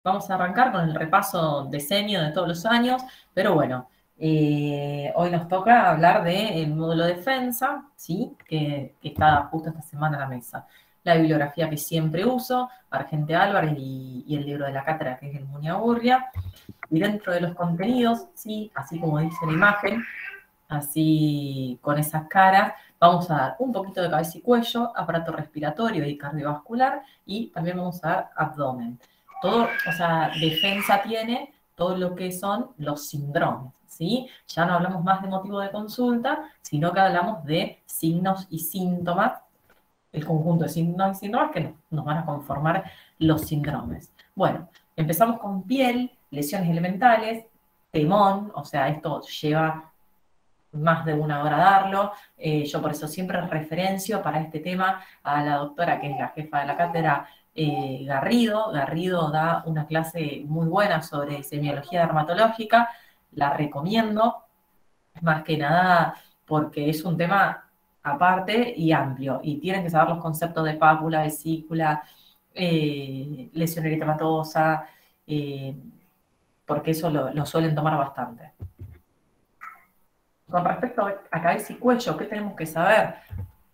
Vamos a arrancar con el repaso decenio de todos los años, pero bueno, hoy nos toca hablar del módulo defensa, ¿sí? Que está justo esta semana a la mesa. La bibliografía que siempre uso, Argente Álvarez y el libro de la cátedra, que es el Muñagurria. Y dentro de los contenidos, ¿sí? Así como dice la imagen, así con esas caras, vamos a dar un poquito de cabeza y cuello, aparato respiratorio y cardiovascular, y también vamos a dar abdomen. Todo, o sea, defensa tiene todo lo que son los síndromes, ¿sí? Ya no hablamos más de motivo de consulta, sino que hablamos de signos y síntomas, el conjunto de signos y síntomas que nos van a conformar los síndromes. Bueno, empezamos con piel, lesiones elementales, temón, o sea, esto lleva más de una hora darlo. Yo por eso siempre referencio para este tema a la doctora, que es la jefa de la cátedra, Garrido. Garrido da una clase muy buena sobre semiología dermatológica, la recomiendo, más que nada porque es un tema aparte y amplio, y tienen que saber los conceptos de pápula, vesícula, lesión eritematosa, porque eso lo suelen tomar bastante. Con respecto a cabeza y cuello, ¿qué tenemos que saber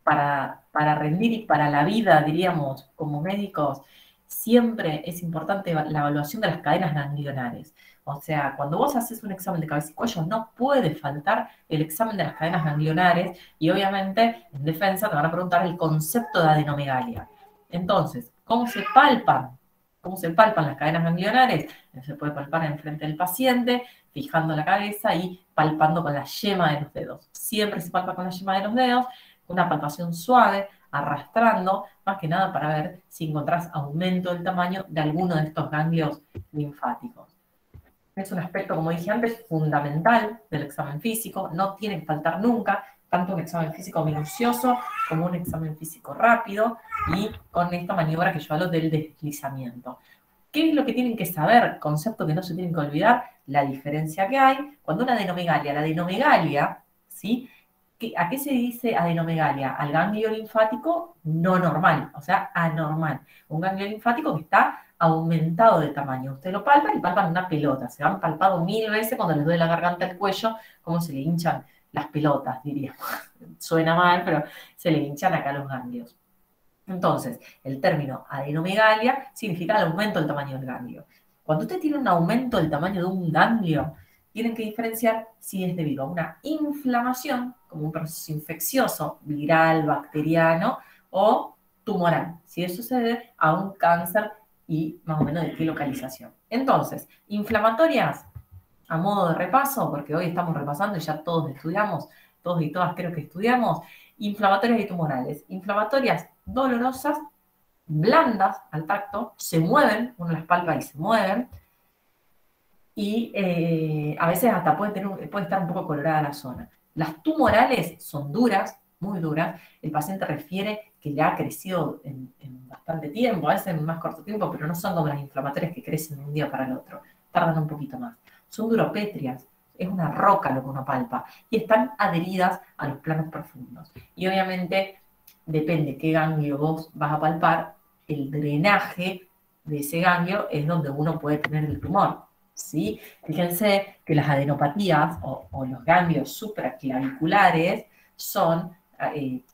para rendir y para la vida, diríamos, como médicos? Siempre es importante la evaluación de las cadenas ganglionares. O sea, cuando vos haces un examen de cabeza y cuello, no puede faltar el examen de las cadenas ganglionares, y obviamente en defensa te van a preguntar el concepto de adenomegalia. Entonces, ¿cómo se palpan? ¿Cómo se palpan las cadenas ganglionares? Se puede palpar enfrente del paciente, fijando la cabeza y palpando con la yema de los dedos. Siempre se palpa con la yema de los dedos, una palpación suave, arrastrando, más que nada para ver si encontrás aumento del tamaño de alguno de estos ganglios linfáticos. Es un aspecto, como dije antes, fundamental del examen físico, no tiene que faltar nunca, tanto un examen físico minucioso como un examen físico rápido, y con esta maniobra que yo hablo del deslizamiento. ¿Qué es lo que tienen que saber? Concepto que no se tienen que olvidar, la diferencia que hay cuando una adenomegalia, la adenomegalia, ¿sí? ¿A qué se dice adenomegalia? Al ganglio linfático no normal, o sea, anormal. Un ganglio linfático que está aumentado de tamaño. Usted lo palpa y palpan una pelota. Se han palpado 1000 veces cuando les duele la garganta, el cuello, como se le hinchan las pelotas, diríamos. Suena mal, pero se le hinchan acá los ganglios. Entonces, el término adenomegalia significa el aumento del tamaño del ganglio. Cuando usted tiene un aumento del tamaño de un ganglio, tienen que diferenciar si es debido a una inflamación, como un proceso infeccioso, viral, bacteriano, o tumoral, si eso se debe a un cáncer y más o menos de qué localización. Entonces, inflamatorias, a modo de repaso, porque hoy estamos repasando y ya todos estudiamos, todos y todas creo que estudiamos, inflamatorias y tumorales. Inflamatorias dolorosas, blandas al tacto, se mueven, uno las palpa y se mueven, y a veces hasta puede estar un poco colorada la zona. Las tumorales son duras, muy duras. El paciente refiere que le ha crecido en bastante tiempo, a veces en más corto tiempo, pero no son como las inflamatorias que crecen de un día para el otro. Tardan un poquito más. Son duropétrias, es una roca lo que uno palpa, y están adheridas a los planos profundos. Y obviamente, depende qué ganglio vos vas a palpar, el drenaje de ese ganglio es donde uno puede tener el tumor. ¿Sí? Fíjense que las adenopatías o los ganglios supraclaviculares son,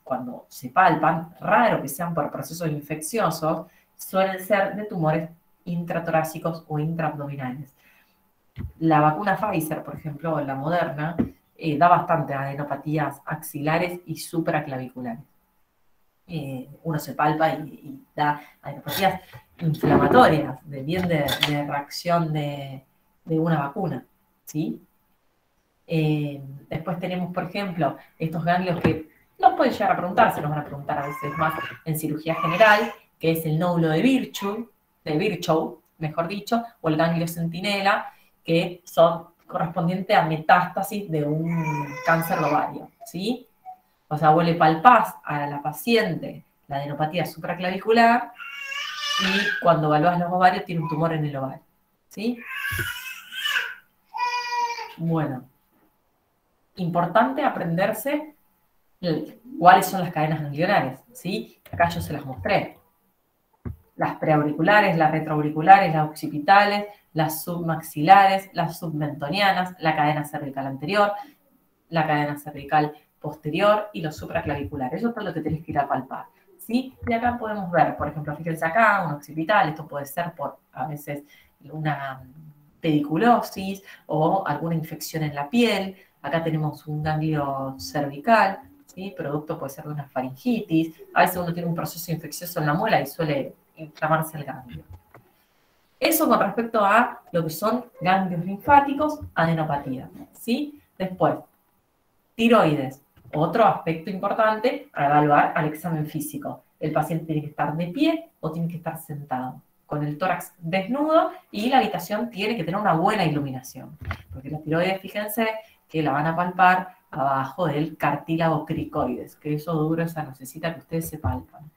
cuando se palpan, raro que sean por procesos infecciosos, suelen ser de tumores intratorácicos o intraabdominales. La vacuna Pfizer, por ejemplo, la Moderna, da bastante adenopatías axilares y supraclaviculares. Uno se palpa y da adenopatías inflamatorias, de reacción de una vacuna, ¿sí? Después tenemos, por ejemplo, estos ganglios que nos pueden llegar a preguntar, se nos van a preguntar a veces más en cirugía general, que es el nódulo de Virchow, mejor dicho, o el ganglio centinela, que son correspondientes a metástasis de un cáncer de ovario, ¿sí? O sea, vos le palpás a la paciente la adenopatía supraclavicular y cuando evaluás los ovarios tiene un tumor en el ovario, ¿sí? Bueno, importante aprenderse cuáles son las cadenas ganglionares, ¿sí? Acá yo se las mostré. las preauriculares, las retroauriculares, las occipitales, las submaxilares, las submentonianas, la cadena cervical anterior, la cadena cervical posterior y los supraclaviculares. Eso es lo que tenés que ir a palpar, ¿sí? Y acá podemos ver, por ejemplo, fíjense acá, un occipital, esto puede ser por, a veces, una pediculosis o alguna infección en la piel. Acá tenemos un ganglio cervical, ¿sí? Producto puede ser de una faringitis. A veces uno tiene un proceso infeccioso en la muela y suele inflamarse el ganglio. Eso con respecto a lo que son ganglios linfáticos, adenopatía, ¿sí? Después, tiroides, otro aspecto importante a evaluar al examen físico. El paciente tiene que estar de pie o tiene que estar sentado, con el tórax desnudo, y la habitación tiene que tener una buena iluminación. Porque la tiroides, fíjense que la van a palpar abajo del cartílago cricoides, que eso duro, esa necesita que ustedes se palpan.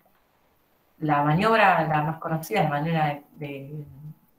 La maniobra, la más conocida, es la manera de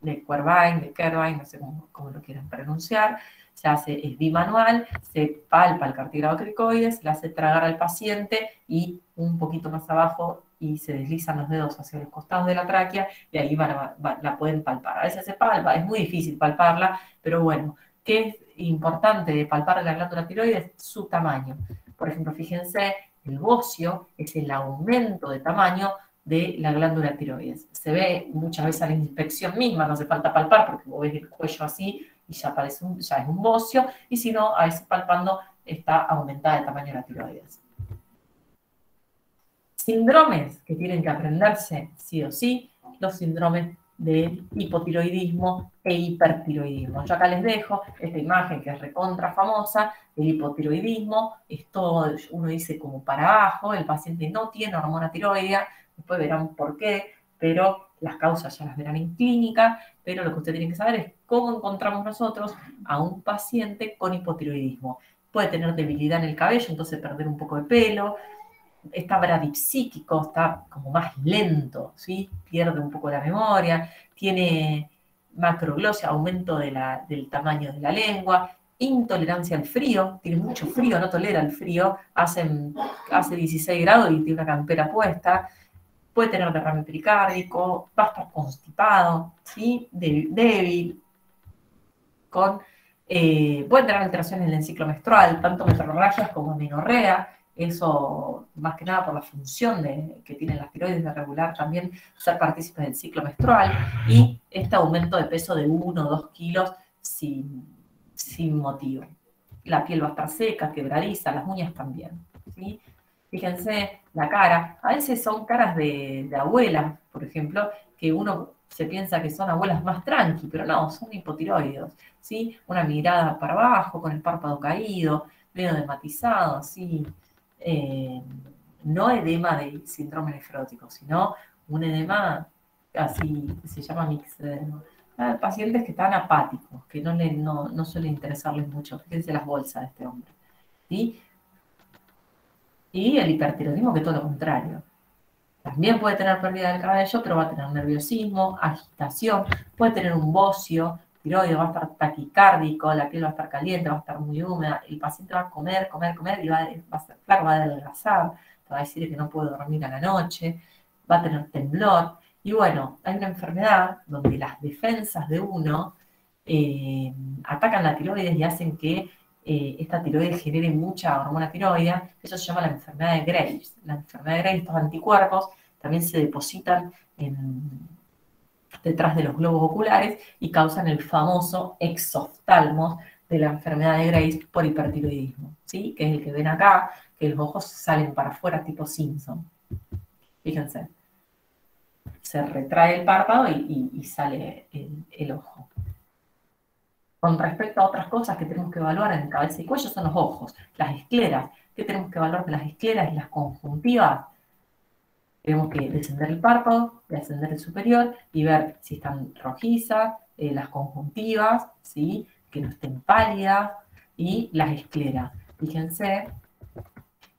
Quervain, de Kervain, no sé cómo lo quieran pronunciar. Se hace, es bimanual, se palpa el cartílago cricoides, le hace tragar al paciente y un poquito más abajo y se deslizan los dedos hacia los costados de la tráquea y ahí la pueden palpar. A veces se palpa, es muy difícil palparla, pero bueno, ¿qué es importante de palpar la glándula tiroides? Su tamaño. Por ejemplo, fíjense, el bocio es el aumento de tamaño de la glándula tiroides. Se ve muchas veces a la inspección misma, no hace falta palpar porque vos ves el cuello así y ya, ya es un bocio, y si no, a veces palpando está aumentada el tamaño de la tiroides. Síndromes que tienen que aprenderse sí o sí, los síndromes de hipotiroidismo e hipertiroidismo. Yo acá les dejo esta imagen que es recontra famosa. El hipotiroidismo es todo, uno dice como para abajo, el paciente no tiene hormona tiroidea, después verán por qué, pero las causas ya las verán en clínica, pero lo que usted tiene que saber es cómo encontramos nosotros a un paciente con hipotiroidismo. Puede tener debilidad en el cabello, entonces perder un poco de pelo, está bradipsíquico, está como más lento, ¿sí? Pierde un poco la memoria, tiene macroglosia, aumento del tamaño de la lengua, intolerancia al frío, tiene mucho frío, no tolera el frío, hace 16 grados y tiene una campera puesta, puede tener derrame pericárdico, va a estar constipado, ¿sí? Débil, puede tener alteraciones en el ciclo menstrual, tanto metrorragias como menorrea. Eso, más que nada por la función que tienen las tiroides de regular también ser partícipes del ciclo menstrual, y este aumento de peso de 1 o 2 kilos sin motivo. La piel va a estar seca, quebradiza, las uñas también, ¿sí? Fíjense, la cara, a veces son caras de abuela, por ejemplo, que uno se piensa que son abuelas más tranqui, pero no, son hipotiroides, ¿sí? Una mirada para abajo, con el párpado caído, medio desmatizado, así. No edema de síndrome nefrótico, sino un edema así, que se llama mixedema. Pacientes que están apáticos, que no suele interesarles mucho. Fíjense las bolsas de este hombre, ¿sí? Y el hipertiroidismo, que todo lo contrario. También puede tener pérdida del cabello, pero va a tener nerviosismo, agitación, puede tener un bocio tiroides, va a estar taquicárdico, la piel va a estar caliente, va a estar muy húmeda, el paciente va a comer y va a ser flaco, va a adelgazar, te va a decir que no puede dormir a la noche, va a tener temblor. Y bueno, hay una enfermedad donde las defensas de uno atacan la tiroides y hacen que esta tiroides genere mucha hormona tiroidea. Eso se llama la enfermedad de Graves. La enfermedad de Graves, estos anticuerpos también se depositan detrás de los globos oculares y causan el famoso exoftalmos de la enfermedad de Graves por hipertiroidismo, ¿sí? Que es el que ven acá, que los ojos salen para afuera tipo Simpson. Fíjense, se retrae el párpado y sale el ojo. Con respecto a otras cosas que tenemos que evaluar en cabeza y cuello son los ojos, las escleras. ¿Qué tenemos que evaluar de las escleras y las conjuntivas? Tenemos que descender el párpado, descender el superior y ver si están rojizas, las conjuntivas, ¿sí? Que no estén pálidas, y las escleras. Fíjense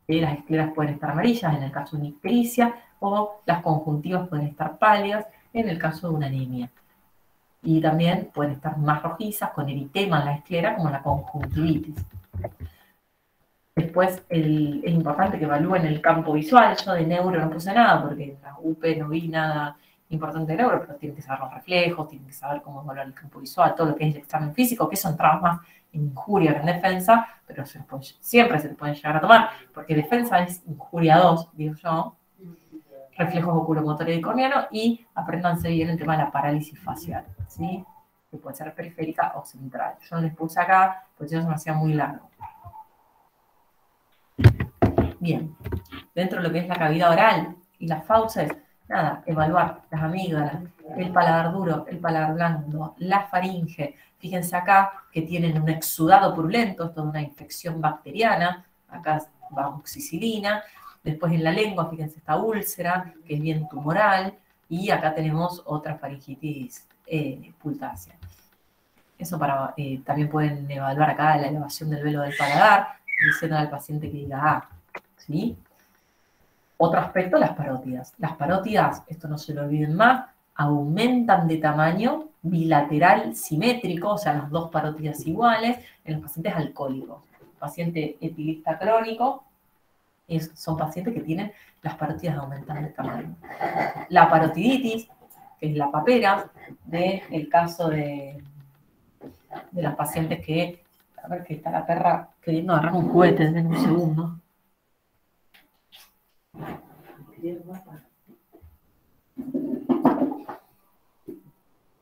que las escleras pueden estar amarillas en el caso de una ictericia, o las conjuntivas pueden estar pálidas en el caso de una anemia. Y también pueden estar más rojizas con eritema en la esclera, como la conjuntivitis. Después es importante que evalúen el campo visual. Yo de neuro no puse nada porque en la UP no vi nada importante del euro, pero tienen que saber los reflejos, tienen que saber cómo evaluar el campo visual, todo lo que es el examen físico, que eso entraba más en injuria que en defensa, pero siempre se le pueden llegar a tomar, porque defensa es injuria 2, digo yo, reflejos oculomotor y corneano, y apréndanse bien el tema de la parálisis facial, ¿sí? Que puede ser periférica o central. Yo no les puse acá, porque si no se me hacía muy largo. Bien, dentro de lo que es la cavidad oral y las fauces, nada, evaluar las amígdalas, el paladar duro, el paladar blando, la faringe. Fíjense acá que tienen un exudado purulento, esto es una infección bacteriana, acá va amoxicilina. Después en la lengua, fíjense esta úlcera, que es bien tumoral, y acá tenemos otra faringitis pultácea. Eso para, también pueden evaluar acá la elevación del velo del paladar, diciendo al paciente que diga, ah, ¿sí? Otro aspecto, las parótidas. Las parótidas, esto no se lo olviden más, aumentan de tamaño bilateral simétrico, o sea, las dos parótidas iguales, en los pacientes alcohólicos. Paciente etilista crónico, son pacientes que tienen las parótidas aumentando de tamaño. La parotiditis, que es la papera, del caso de las pacientes que, a ver que está la perra queriendo agarrar un juguete, en un segundo.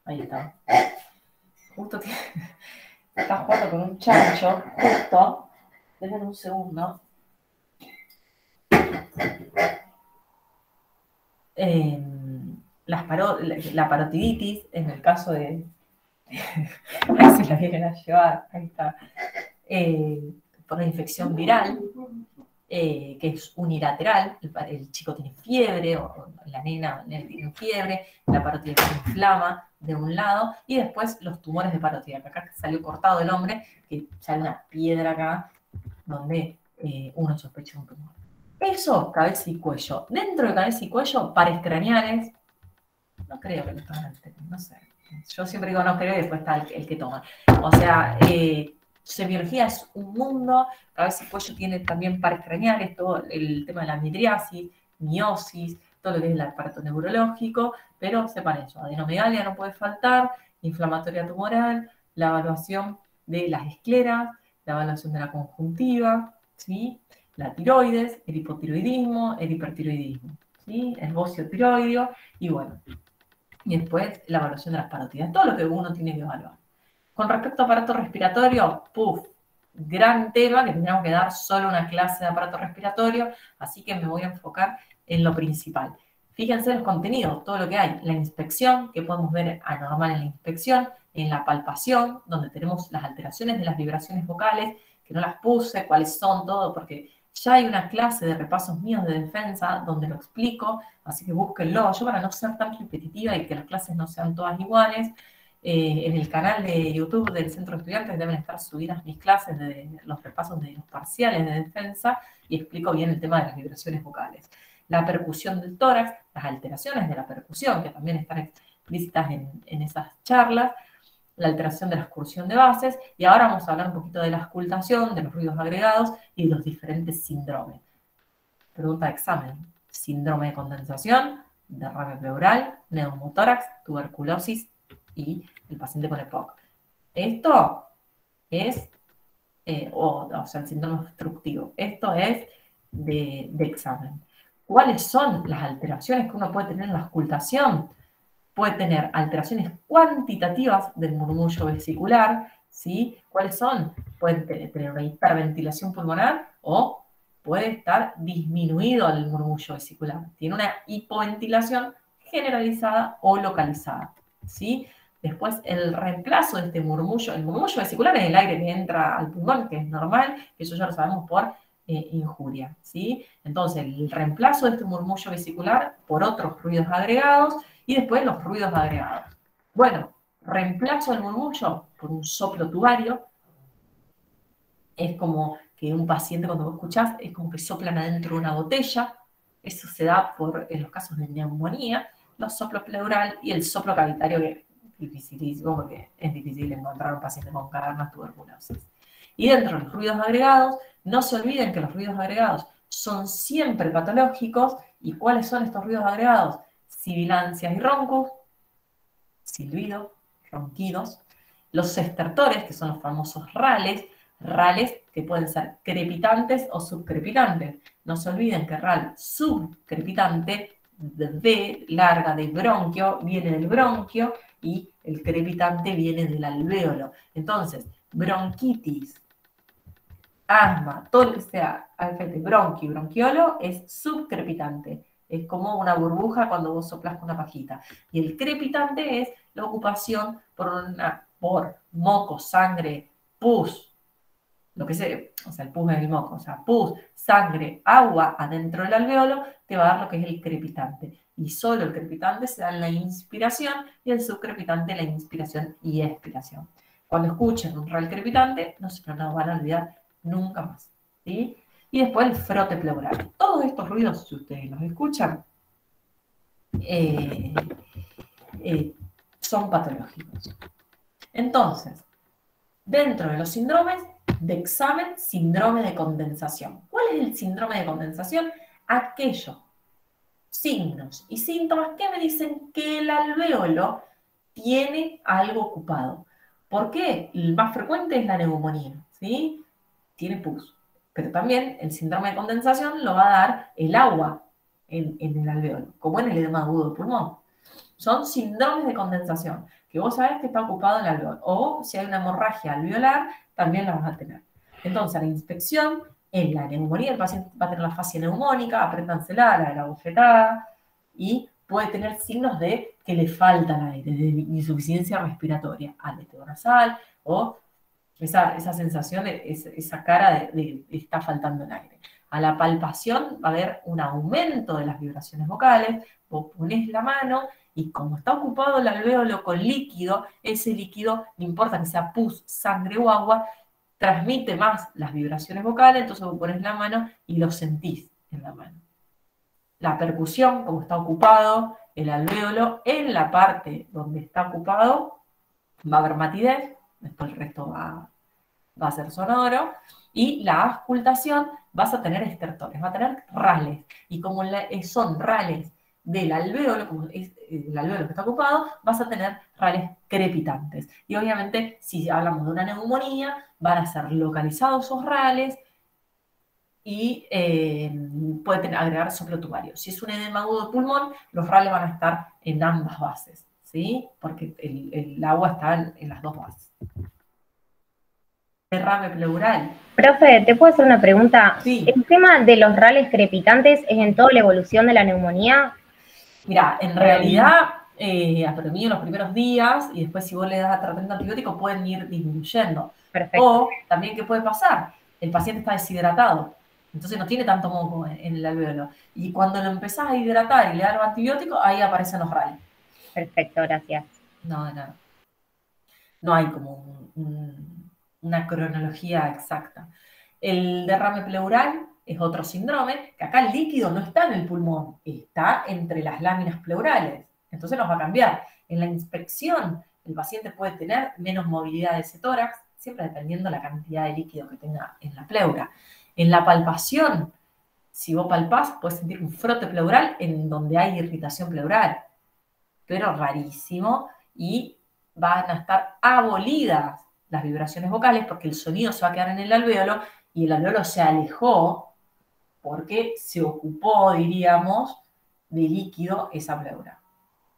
Ahí está. Justo que está jugando con un chancho, justo. Denme un segundo. La parotiditis, en el caso de... Ahí se la vienen a llevar, ahí está. Por una infección viral, que es unilateral, el chico tiene fiebre, o la nena tiene fiebre, la parotidia se inflama de un lado, y después los tumores de parotidia, que acá salió cortado el hombre, que sale una piedra acá, donde uno sospecha un tumor. Eso, cabeza y cuello. Dentro de cabeza y cuello, pares craneales. No creo que lo tomen, no sé. Yo siempre digo no creo y después está el que toma. O sea, semiología es un mundo. Cabeza y cuello tiene también pares craneales, todo el tema de la midriasis, miosis, todo lo que es el aparato neurológico, pero sepan eso, adenomegalia no puede faltar, inflamatoria tumoral, la evaluación de las escleras, la evaluación de la conjuntiva, ¿sí? La tiroides, el hipotiroidismo, el hipertiroidismo, ¿sí? El bocio tiroideo, y bueno, y después la evaluación de las parotidas, todo lo que uno tiene que evaluar. Con respecto a aparato respiratorio, gran tema que tendríamos que dar solo una clase de aparato respiratorio, así que me voy a enfocar en lo principal. Fíjense los contenidos, todo lo que hay, la inspección, que podemos ver anormal en la inspección, en la palpación, donde tenemos las alteraciones de las vibraciones vocales, que no las puse, cuáles son, todo, porque ya hay una clase de repasos míos de defensa donde lo explico, así que búsquenlo, yo para no ser tan repetitiva y que las clases no sean todas iguales. En el canal de YouTube del Centro de Estudiantes deben estar subidas mis clases de los repasos de los parciales de defensa y explico bien el tema de las vibraciones vocales. La percusión del tórax, las alteraciones de la percusión, que también están explícitas en esas charlas, la alteración de la excursión de bases, y ahora vamos a hablar un poquito de la auscultación, de los ruidos agregados y de los diferentes síndromes. Pregunta de examen: síndrome de condensación, derrame pleural, neumotórax, tuberculosis y el paciente con EPOC. Esto es, o sea, el síndrome obstructivo. Esto es de examen. ¿Cuáles son las alteraciones que uno puede tener en la auscultación? Puede tener alteraciones cuantitativas del murmullo vesicular, ¿sí? ¿Cuáles son? Pueden tener una hiperventilación pulmonar o puede estar disminuido el murmullo vesicular. Tiene una hipoventilación generalizada o localizada, ¿sí? Después, el reemplazo de este murmullo, el murmullo vesicular es el aire que entra al pulmón, que es normal, eso ya lo sabemos por injuria, ¿sí? Entonces, el reemplazo de este murmullo vesicular por otros ruidos agregados y después los ruidos agregados. Bueno, reemplazo del murmullo por un soplo tubario. Es como que un paciente, cuando vos escuchás, es como que soplan adentro de una botella. Eso se da en los casos de neumonía, los soplos pleural y el soplo cavitario, que es dificilísimo porque es difícil encontrar un paciente con cavernas tuberculosis. Y dentro de los ruidos agregados, no se olviden que los ruidos agregados son siempre patológicos. ¿Y cuáles son estos ruidos agregados? sibilancias y roncus, silbido, ronquidos. Los estertores, que son los famosos rales que pueden ser crepitantes o subcrepitantes. No se olviden que ral subcrepitante, de larga de bronquio, viene del bronquio y el crepitante viene del alvéolo. Entonces, bronquitis, asma, todo lo que sea alfete, bronquio y bronquiolo es subcrepitante. Es como una burbuja cuando vos soplas con una pajita. Y el crepitante es la ocupación por moco, sangre, pus, lo que sea, o sea, el pus es el moco, o sea, pus, sangre, agua adentro del alvéolo, te va a dar lo que es el crepitante. Y solo el crepitante se da en la inspiración y el subcrepitante en la inspiración y expiración. Cuando escuchen un ral crepitante, no se nos van a olvidar nunca más. ¿Sí? Y después el frote pleural. Todos estos ruidos, si ustedes los escuchan, eh, son patológicos. Entonces, dentro de los síndromes de examen, síndrome de condensación. ¿Cuál es el síndrome de condensación? Aquellos signos y síntomas que me dicen que el alvéolo tiene algo ocupado. ¿Por qué? El más frecuente es la neumonía, ¿sí? Tiene pus. Pero también el síndrome de condensación lo va a dar el agua en el alvéolo, como en el edema agudo de pulmón. Son síndromes de condensación, que vos sabés que está ocupado el alveolo. O si hay una hemorragia alveolar, también la vas a tener. Entonces, la inspección, en la neumonía, el paciente va a tener la fascia neumónica, apréndansela, la de la bofetada, y puede tener signos de que le falta el aire, de insuficiencia respiratoria, aleteo nasal, o esa sensación, esa cara de está faltando el aire. A la palpación va a haber un aumento de las vibraciones vocales, vos ponés la mano y como está ocupado el alvéolo con líquido, ese líquido, no importa que sea pus, sangre o agua, transmite más las vibraciones vocales, entonces vos ponés la mano y lo sentís en la mano. La percusión, como está ocupado el alvéolo, en la parte donde está ocupado va a haber matidez, después el resto va a ser sonoro, y la auscultación vas a tener estertores, va a tener rales, y como son rales del alvéolo, como es el alvéolo que está ocupado, vas a tener rales crepitantes. Y obviamente, si hablamos de una neumonía, van a ser localizados esos rales y puede agregar soplo-tubario. Si es un edema agudo de pulmón, los rales van a estar en ambas bases, ¿sí? Porque el agua está en las dos bases. Derrame pleural. Profe, ¿te puedo hacer una pregunta? Sí. ¿El tema de los rales crepitantes es en toda la evolución de la neumonía? Mira, en realidad, para mí en los primeros días, y después si vos le das tratamiento antibiótico, pueden ir disminuyendo. Perfecto. O también, ¿qué puede pasar? El paciente está deshidratado, entonces no tiene tanto moco en el alvéolo. Y cuando lo empezás a hidratar y le das los antibióticos, ahí aparecen los rales. Perfecto, gracias. No, no. No hay como una cronología exacta. El derrame pleural es otro síndrome, que acá el líquido no está en el pulmón, está entre las láminas pleurales. Entonces nos va a cambiar. En la inspección, el paciente puede tener menos movilidad de ese tórax, siempre dependiendo la cantidad de líquido que tenga en la pleura. En la palpación, si vos palpás, puedes sentir un frote pleural en donde hay irritación pleural, pero rarísimo, y van a estar abolidas las vibraciones vocales porque el sonido se va a quedar en el alvéolo y el alvéolo se alejó porque se ocupó, diríamos, de líquido esa pleura.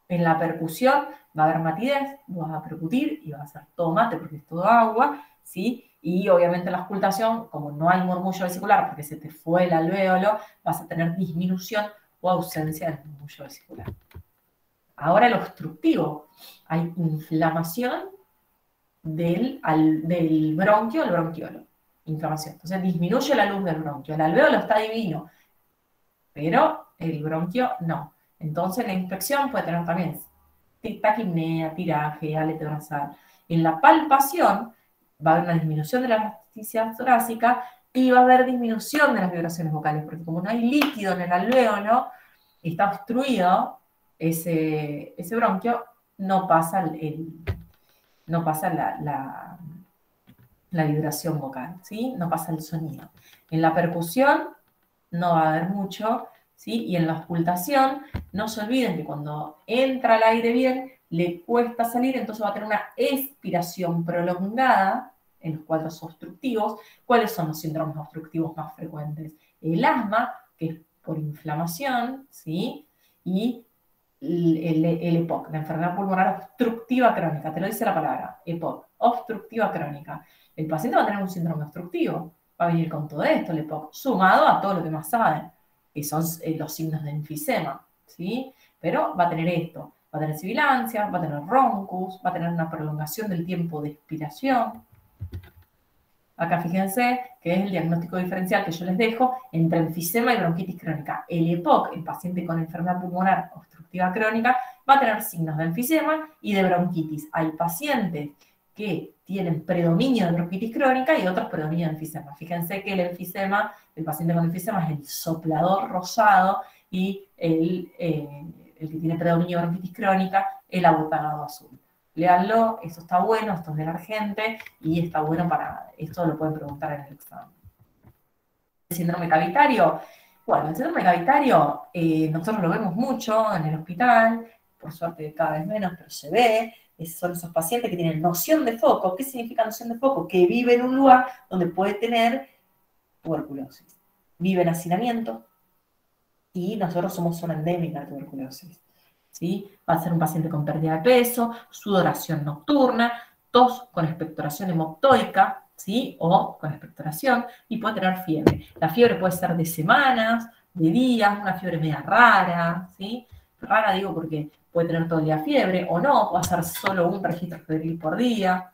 En la percusión va a haber matidez, vas a percutir y va a ser todo mate porque es todo agua, ¿sí? Y obviamente en la auscultación, como no hay murmullo vesicular porque se te fue el alvéolo, vas a tener disminución o ausencia del murmullo vesicular. Ahora el obstructivo, hay inflamación del bronquio al bronquiolo. Inflamación. Entonces disminuye la luz del bronquio. El alvéolo está divino, pero el bronquio no. Entonces la inspección puede tener también taquipnea, tiraje, aleteo nasal. En la palpación va a haber una disminución de la elasticidad torácica y va a haber disminución de las vibraciones vocales, porque como no hay líquido en el alvéolo, está obstruido ese bronquio, no pasa la vibración vocal, ¿sí? No pasa el sonido. En la percusión no va a haber mucho, ¿sí? Y en la auscultación, no se olviden que cuando entra el aire bien, le cuesta salir, entonces va a tener una expiración prolongada en los cuadros obstructivos. ¿Cuáles son los síndromes obstructivos más frecuentes? El asma, que es por inflamación, ¿sí? Y el EPOC, la enfermedad pulmonar obstructiva crónica, te lo dice la palabra, EPOC, obstructiva crónica. El paciente va a tener un síndrome obstructivo, va a venir con todo esto, el EPOC, sumado a todo lo que más saben, que son los signos de enfisema, ¿sí? Pero va a tener esto, va a tener sibilancia, va a tener roncus, va a tener una prolongación del tiempo de expiración. Acá fíjense que es el diagnóstico diferencial que yo les dejo entre enfisema y bronquitis crónica. El EPOC, el paciente con enfermedad pulmonar obstructiva crónica, va a tener signos de enfisema y de bronquitis. Hay pacientes que tienen predominio de bronquitis crónica y otros predominio de enfisema. Fíjense que el enfisema, el paciente con enfisema es el soplador rosado y el que tiene predominio de bronquitis crónica, el abotanado azul. Léanlo, esto está bueno, esto es de la gente y está bueno para, esto lo pueden preguntar en el examen. El síndrome cavitario, bueno, el síndrome cavitario nosotros lo vemos mucho en el hospital, por suerte cada vez menos, pero se ve, son esos pacientes que tienen noción de foco. ¿Qué significa noción de foco? Que vive en un lugar donde puede tener tuberculosis, vive en hacinamiento y nosotros somos zona endémica de tuberculosis. ¿Sí? Va a ser un paciente con pérdida de peso, sudoración nocturna, tos con expectoración hemoptoica, ¿sí? O con expectoración, y puede tener fiebre. La fiebre puede ser de semanas, de días, una fiebre media rara, ¿sí? Rara digo porque puede tener todo el día fiebre o no, puede ser solo un registro febril por día.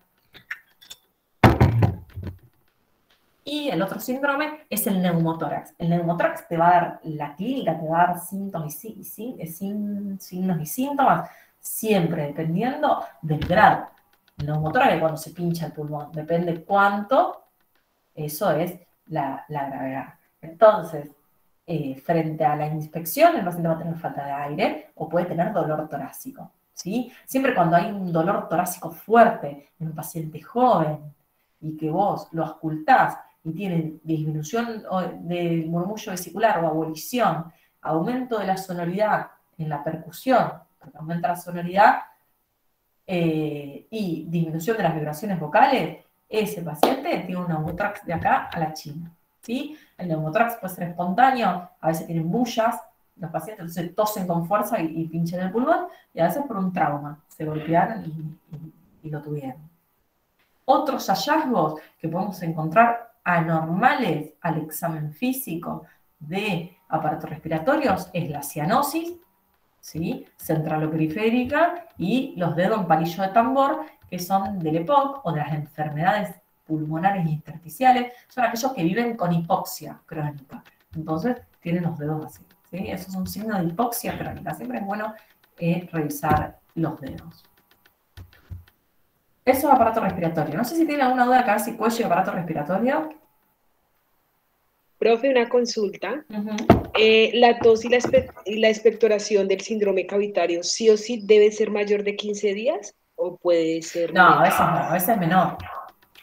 Y el otro síndrome es el neumotórax. El neumotórax te va a dar, la clínica te va a dar síntomas y signos y síntomas, siempre dependiendo del grado. El neumotórax es cuando se pincha el pulmón, depende cuánto, eso es la gravedad. Entonces, frente a la inspección, el paciente va a tener falta de aire o puede tener dolor torácico, ¿sí? Siempre cuando hay un dolor torácico fuerte en un paciente joven y que vos lo auscultás y tiene disminución del murmullo vesicular o abolición, aumento de la sonoridad en la percusión, porque aumenta la sonoridad, y disminución de las vibraciones vocales, ese paciente tiene un neumotórax de acá a la China, ¿sí? El neumotórax puede ser espontáneo, a veces tienen bullas, los pacientes entonces tosen con fuerza y pinchan el pulmón, y a veces por un trauma, se golpearon y lo tuvieron. Otros hallazgos que podemos encontrar anormales al examen físico de aparatos respiratorios es la cianosis, ¿sí? Centraloperiférica, y los dedos en palillo de tambor, que son del EPOC o de las enfermedades pulmonares intersticiales, son aquellos que viven con hipoxia crónica. Entonces, tienen los dedos así, ¿sí? Eso es un signo de hipoxia crónica. Siempre es bueno revisar los dedos. Eso es aparato respiratorio. No sé si tiene alguna duda acá, si cuello y aparato respiratorio. Profe, una consulta. Uh-huh. La tos y la expectoración del síndrome cavitario, ¿sí o sí debe ser mayor de 15 días o puede ser No, menor? a veces no, a veces es menor.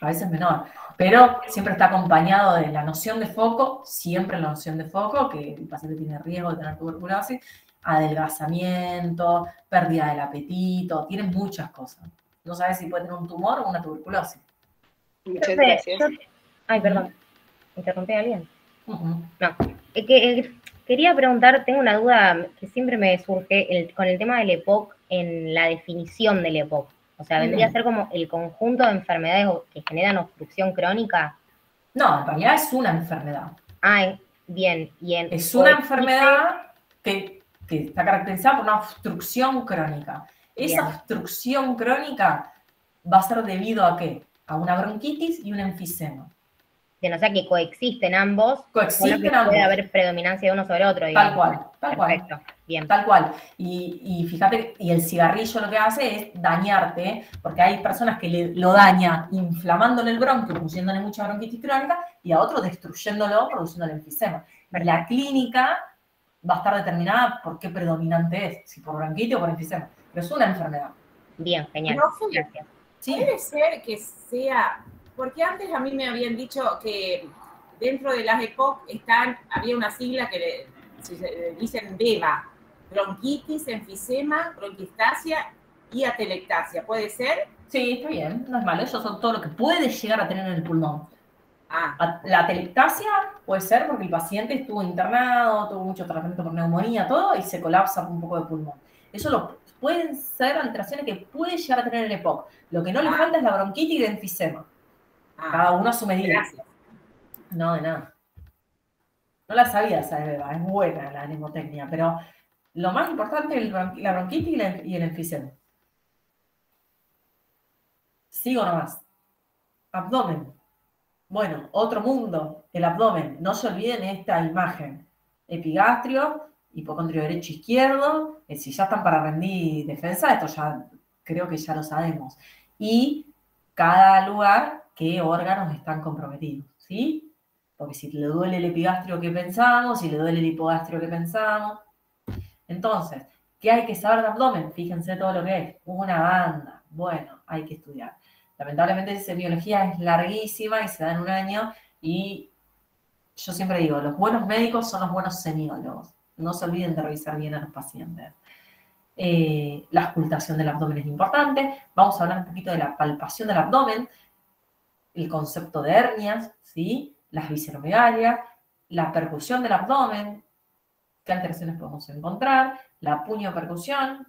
A veces menor. Pero siempre está acompañado de la noción de foco, siempre la noción de foco, que el paciente tiene riesgo de tener tuberculosis, adelgazamiento, pérdida del apetito, tiene muchas cosas. No sabes si puede tener un tumor o una tuberculosis. Muchas gracias. Ay, perdón. ¿Interrumpí a alguien? Uh-huh. No. Quería preguntar, tengo una duda que siempre me surge con el tema del EPOC en la definición del EPOC. O sea, ¿vendría a ser como el conjunto de enfermedades que generan obstrucción crónica? No, en realidad es una enfermedad. Ah, bien. Es una enfermedad que está caracterizada por una obstrucción crónica. Esa obstrucción crónica va a ser debido a ¿qué? A una bronquitis y un enfisema. O sea, que coexisten ambos. Coexisten ambos. Puede haber predominancia de uno sobre otro, digamos. Tal cual. Perfecto, bien. Tal cual. Y fíjate, y el cigarrillo lo que hace es dañarte, porque hay personas que lo daña inflamándole el bronquio, produciéndole mucha bronquitis crónica, y a otro destruyéndolo, produciéndole enfisema. La clínica va a estar determinada por qué predominante es, si por bronquitis o por enfisema. Pero es una enfermedad. Bien, genial. Gracias. ¿Sí? Puede ser que sea, porque antes a mí me habían dicho que dentro de las EPOC había una sigla que dicen beba, bronquitis, enfisema, bronquistasia y atelectasia. ¿Puede ser? Sí, está bien, no es malo. Esos son todo lo que puede llegar a tener en el pulmón. Ah, La atelectasia puede ser porque el paciente estuvo internado, tuvo mucho tratamiento por neumonía, todo, y se colapsa un poco de pulmón. Eso pueden ser alteraciones que puede llegar a tener el EPOC. Lo que no le falta es la bronquitis y el enfisema. Cada uno a su medida. gracias. No, de nada. No la sabía esa beba, es buena la mnemotecnia, pero lo más importante es la bronquitis y el enfisema. Sigo nomás. Abdomen. Bueno, otro mundo, el abdomen. No se olviden esta imagen. Epigastrio, hipocondrio derecho izquierdo. Si ya están para rendir defensa, esto ya creo que ya lo sabemos. Y cada lugar, qué órganos están comprometidos, ¿sí? Porque si le duele el epigastrio, ¿qué pensamos? Si le duele el hipogastrio, ¿qué pensamos? Entonces, ¿qué hay que saber de abdomen? Fíjense todo lo que es. Una banda. Bueno, hay que estudiar. Lamentablemente esa biología es larguísima y se da en un año y yo siempre digo, los buenos médicos son los buenos semiólogos. No se olviden de revisar bien a los pacientes. La auscultación del abdomen es importante. Vamos a hablar un poquito de la palpación del abdomen, el concepto de hernias, ¿sí? Las visceromegalias, la percusión del abdomen, qué alteraciones podemos encontrar, la puñopercusión,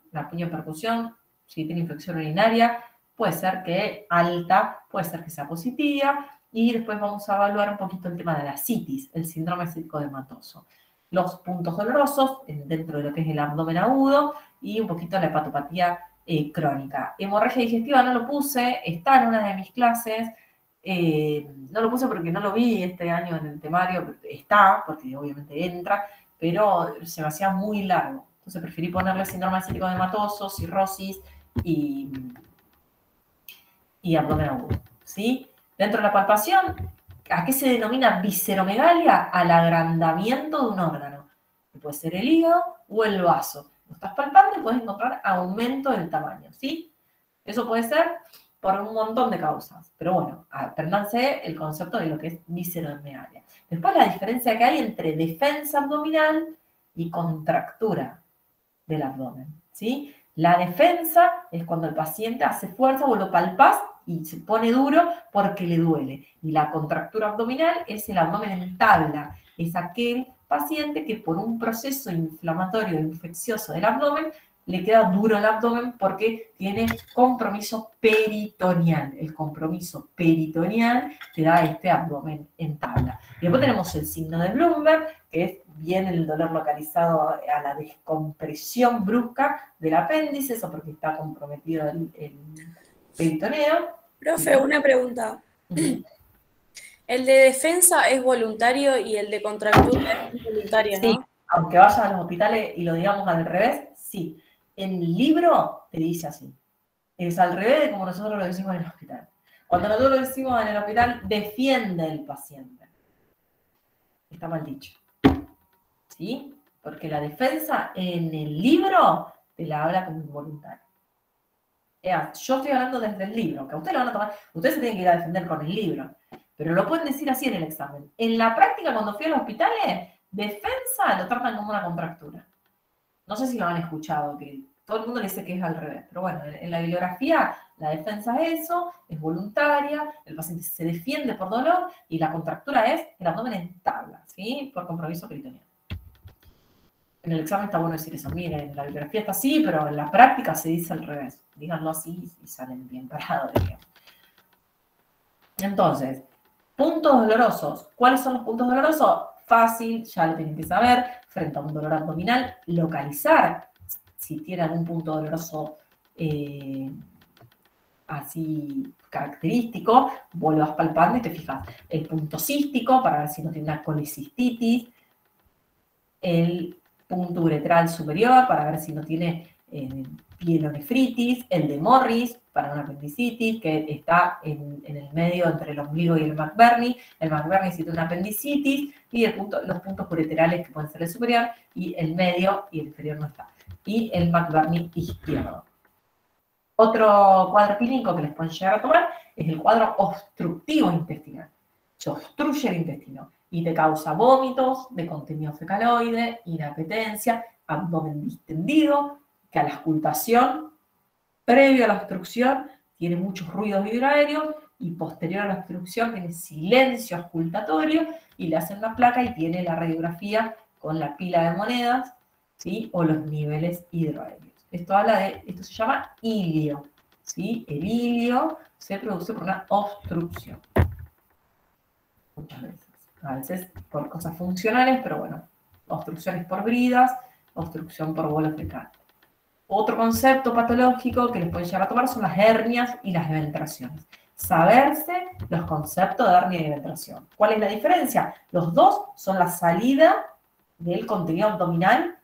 si tiene infección urinaria, puede ser que alta, puede ser que sea positiva, y después vamos a evaluar un poquito el tema de la citis, el síndrome cítico-dermatoso. Los puntos dolorosos dentro de lo que es el abdomen agudo y un poquito la hepatopatía crónica. Hemorragia digestiva no lo puse, está en una de mis clases, no lo puse porque no lo vi este año en el temario, está, porque obviamente entra, pero se me hacía muy largo. Entonces preferí ponerle síndrome cítico-dermatoso, cirrosis y abdomen agudo, ¿sí? Dentro de la palpación, ¿a qué se denomina visceromegalia? Al agrandamiento de un órgano, que puede ser el hígado o el vaso. Lo estás palpando y puedes encontrar aumento del tamaño, ¿sí? Eso puede ser por un montón de causas, pero bueno, apréndanse el concepto de lo que es visceromegalia. Después la diferencia que hay entre defensa abdominal y contractura del abdomen, ¿sí? La defensa es cuando el paciente hace fuerza o lo palpás y se pone duro porque le duele. Y la contractura abdominal es el abdomen en tabla. Es aquel paciente que por un proceso inflamatorio infeccioso del abdomen le queda duro el abdomen porque tiene compromiso peritoneal. El compromiso peritoneal te da este abdomen en tabla. Y después tenemos el signo de Bloomberg, que es bien el dolor localizado a la descompresión brusca del apéndice, eso porque está comprometido el peritoneo. Profe, una pregunta. El de defensa es voluntario y el de contractura es involuntario, ¿no? Sí, aunque vayan a los hospitales y lo digamos al revés, sí. En el libro te dice así. Es al revés de como nosotros lo decimos en el hospital. Cuando nosotros lo decimos en el hospital, defiende el paciente. Está mal dicho. ¿Sí? Porque la defensa en el libro te la habla como involuntario. Yo estoy hablando desde el libro, que ustedes lo van a tomar, ustedes se tienen que ir a defender con el libro, pero lo pueden decir así en el examen. En la práctica, cuando fui a los hospitales, defensa lo tratan como una contractura. No sé si lo han escuchado, que todo el mundo le dice que es al revés, pero bueno, en la bibliografía la defensa es eso, es voluntaria, el paciente se defiende por dolor y la contractura es el abdomen en tabla, ¿sí? Por compromiso peritoneal. En el examen está bueno decir eso. Miren, la bibliografía está así, pero en la práctica se dice al revés. Díganlo así y salen bien parados, digamos. Entonces, puntos dolorosos. ¿Cuáles son los puntos dolorosos? Fácil, ya lo tienen que saber. Frente a un dolor abdominal, localizar si tiene algún punto doloroso así característico. Vuelvas palpando y te fijas. El punto cístico, para ver si no tiene una colecistitis. El punto uretral superior, para ver si no tiene pielonefritis, el de Morris, para una apendicitis, que está en el medio entre el ombligo y el McBurney. El McBurney si tiene una apendicitis, y los puntos ureterales, que pueden ser el superior, y el medio y el inferior no está. Y el McBurney izquierdo. Otro cuadro clínico que les pueden llegar a tomar es el cuadro obstructivo intestinal. Se obstruye el intestino. Y te causa vómitos de contenido fecaloide, inapetencia, abdomen distendido, que a la auscultación, previo a la obstrucción, tiene muchos ruidos vibratorios y posterior a la obstrucción tiene silencio auscultatorio y le hacen la placa y tiene la radiografía con la pila de monedas, ¿sí? O los niveles hidroaéreos. Esto se llama ilio, ¿sí? El ilio se produce por una obstrucción. Muchas veces. A veces por cosas funcionales, pero bueno, obstrucciones por bridas, obstrucción por bolos fecales. Otro concepto patológico que les pueden llegar a tomar son las hernias y las eventraciones. Saberse los conceptos de hernia y eventración. ¿Cuál es la diferencia? Los dos son la salida del contenido abdominal,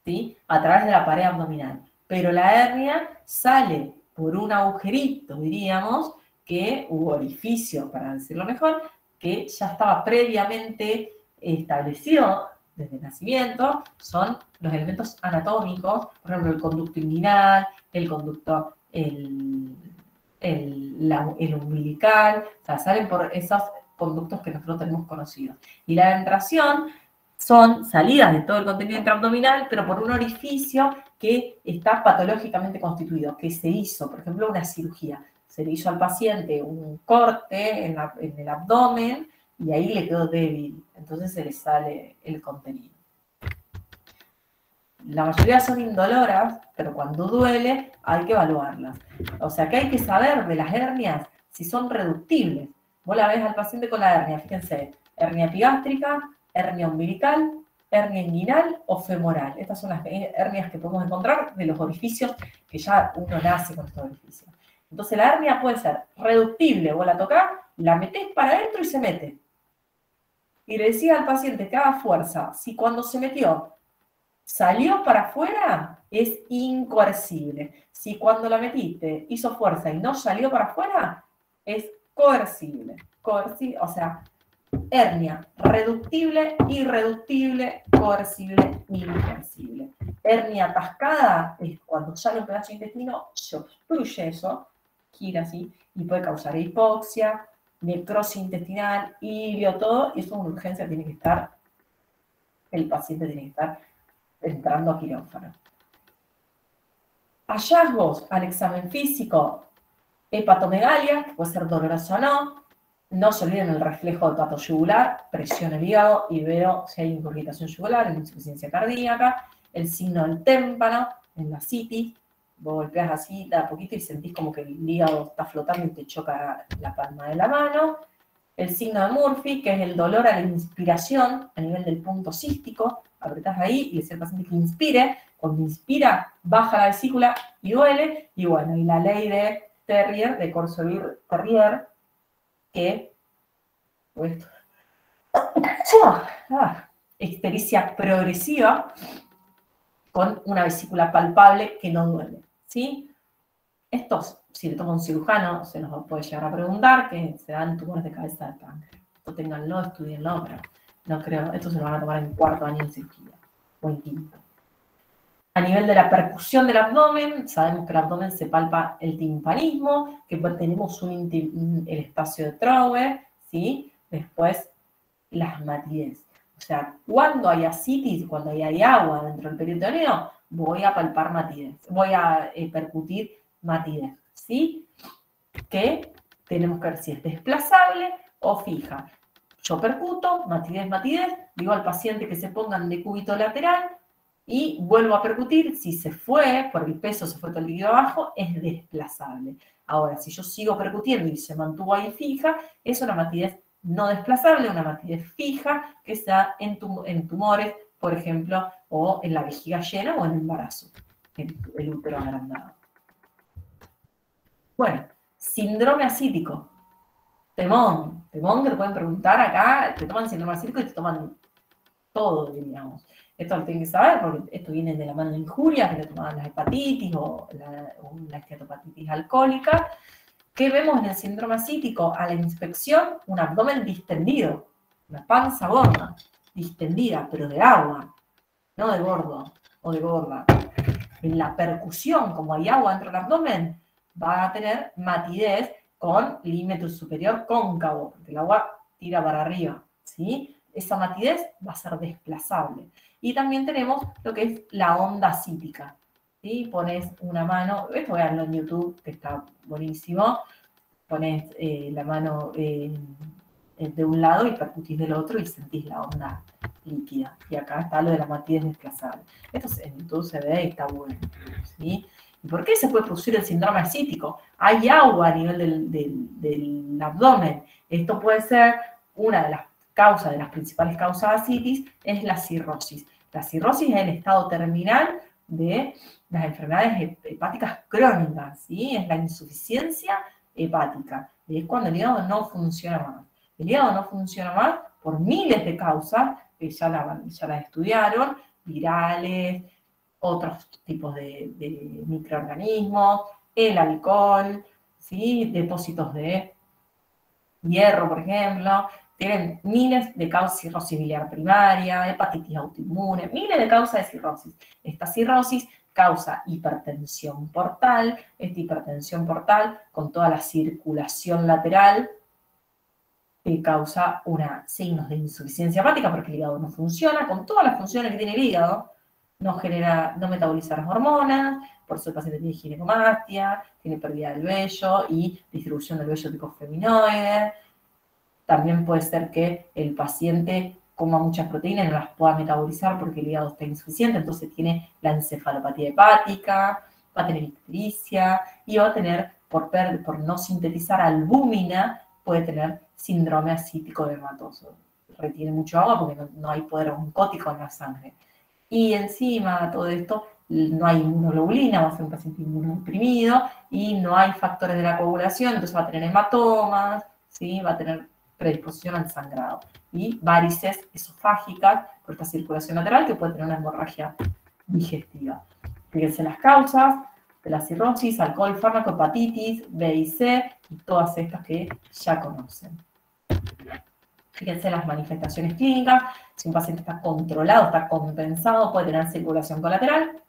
¿sí? A través de la pared abdominal. Pero la hernia sale por un agujerito, diríamos, u orificio, para decirlo mejor, que ya estaba previamente establecido desde el nacimiento, son los elementos anatómicos, por ejemplo, el conducto inguinal, el conducto, el umbilical, o sea, salen por esos conductos que nosotros tenemos conocidos. Y la eventración son salidas de todo el contenido intraabdominal, pero por un orificio que está patológicamente constituido, que se hizo, por ejemplo, una cirugía. Se le hizo al paciente un corte en el abdomen y ahí le quedó débil, entonces se le sale el contenido. La mayoría son indoloras, pero cuando duele hay que evaluarlas. O sea que hay que saber de las hernias si son reductibles. Vos la ves al paciente con la hernia, fíjense, hernia epigástrica, hernia umbilical, hernia inguinal o femoral. Estas son las hernias que podemos encontrar de los orificios que ya uno nace con estos orificios. Entonces la hernia puede ser reductible, vos la tocás, la metés para adentro y se mete. Y le decís al paciente que haga fuerza. Si cuando se metió salió para afuera, es incoercible. Si cuando la metiste hizo fuerza y no salió para afuera, es coercible. O sea, hernia reductible, irreductible, coercible, incoercible. Hernia atascada es cuando sale un pedazo de intestino, se obstruye eso, gira así, y puede causar hipoxia, necrosis intestinal, ilio, todo, y eso es una urgencia, el paciente tiene que estar entrando a quirófano. Hallazgos al examen físico, hepatomegalia, que puede ser dolorosa o no. No se olviden el reflejo hepatoyugular, presión el hígado y veo si hay incurgitación yugular, insuficiencia cardíaca, el signo del témpano, en la citis, vos golpeás así de a poquito y sentís como que el hígado está flotando y te choca la palma de la mano. El signo de Murphy, que es el dolor a la inspiración a nivel del punto cístico, apretás ahí y le decís al paciente que inspire, cuando inspira baja la vesícula y duele, y bueno, y la ley de Terrier, de Corso-Terrier, que pues, ictericia progresiva con una vesícula palpable que no duele, ¿sí? Estos, si le toma un cirujano, se nos puede llegar a preguntar que se dan tumores de cabeza de páncreas. Esto ténganlo, estudienlo, pero no creo, esto se lo van a tomar en cuarto año en cirugía, o en quinto. A nivel de la percusión del abdomen, sabemos que el abdomen se palpa el timpanismo, que tenemos el espacio de Traube, ¿sí? Después, las matidez. O sea, cuando hay ascitis, cuando hay agua dentro del peritoneo, voy a palpar matidez, voy a percutir matidez, ¿sí? Que tenemos que ver si es desplazable o fija. Yo percuto, matidez, digo al paciente que se pongan de cúbito lateral y vuelvo a percutir. Si se fue, por el peso se fue todo el líquido abajo, es desplazable. Ahora, si yo sigo percutiendo y se mantuvo ahí fija, es una matidez no desplazable, una matidez fija que se da en tumores, por ejemplo, o en la vejiga llena o en embarazo, el útero agrandado. Bueno, síndrome ascítico. Temón que te pueden preguntar acá, te toman síndrome ascítico y te toman todo, diríamos. Esto lo tienen que saber porque esto viene de la mano de injurias, que le tomaban las hepatitis o la esteatopatitis alcohólica. ¿Qué vemos en el síndrome ascítico? A la inspección, un abdomen distendido, una panza gorda, distendida, pero de agua, no de gordo o de gorda. En la percusión, como hay agua dentro del abdomen, va a tener matidez con límetro superior cóncavo, porque el agua tira para arriba, ¿sí? Esa matidez va a ser desplazable. Y también tenemos lo que es la onda ascítica, ¿sí? Pones una mano, esto voy a verlo en YouTube, que está buenísimo, pones la mano de un lado y percutís del otro y sentís la onda líquida. Y acá está lo de la matidez desplazable. Esto en YouTube se ve y está bueno, ¿sí? ¿Y por qué se puede producir el síndrome ascítico? Hay agua a nivel del abdomen. Esto puede ser una de las causas, de las principales causas de ascitis, es la cirrosis. La cirrosis es el estado terminal de las enfermedades hepáticas crónicas, ¿sí? Es la insuficiencia hepática. Es cuando el hígado no funciona más. El hígado no funciona más por miles de causas, que ya las estudiaron, virales, otros tipos de microorganismos, el alcohol, ¿sí? Depósitos de hierro, por ejemplo. Tienen miles de causas, cirrosis biliar primaria, hepatitis autoinmune, miles de causas de cirrosis. Esta cirrosis causa hipertensión portal, esta hipertensión portal con toda la circulación lateral causa signos de insuficiencia hepática porque el hígado no funciona, con todas las funciones que tiene el hígado, no metaboliza las hormonas, por eso el paciente tiene ginecomastia, tiene pérdida del vello y distribución del vello tipo feminoide. También puede ser que el paciente coma muchas proteínas y no las pueda metabolizar porque el hígado está insuficiente, entonces tiene la encefalopatía hepática, va a tener ictericia y va a tener, por no sintetizar albúmina, puede tener síndrome ascítico hematoso. Retiene mucho agua porque no hay poder oncótico en la sangre. Y encima todo esto, no hay inmunoglobulina, va a ser un paciente inmunodeprimido y no hay factores de la coagulación, entonces va a tener hematomas, ¿sí? Va a tener predisposición al sangrado. Y varices esofágicas por esta circulación lateral que puede tener una hemorragia digestiva. Fíjense las causas de la cirrosis: alcohol, fármaco, hepatitis, B y C, y todas estas que ya conocen. Fíjense las manifestaciones clínicas. Si un paciente está controlado, está compensado, puede tener circulación colateral.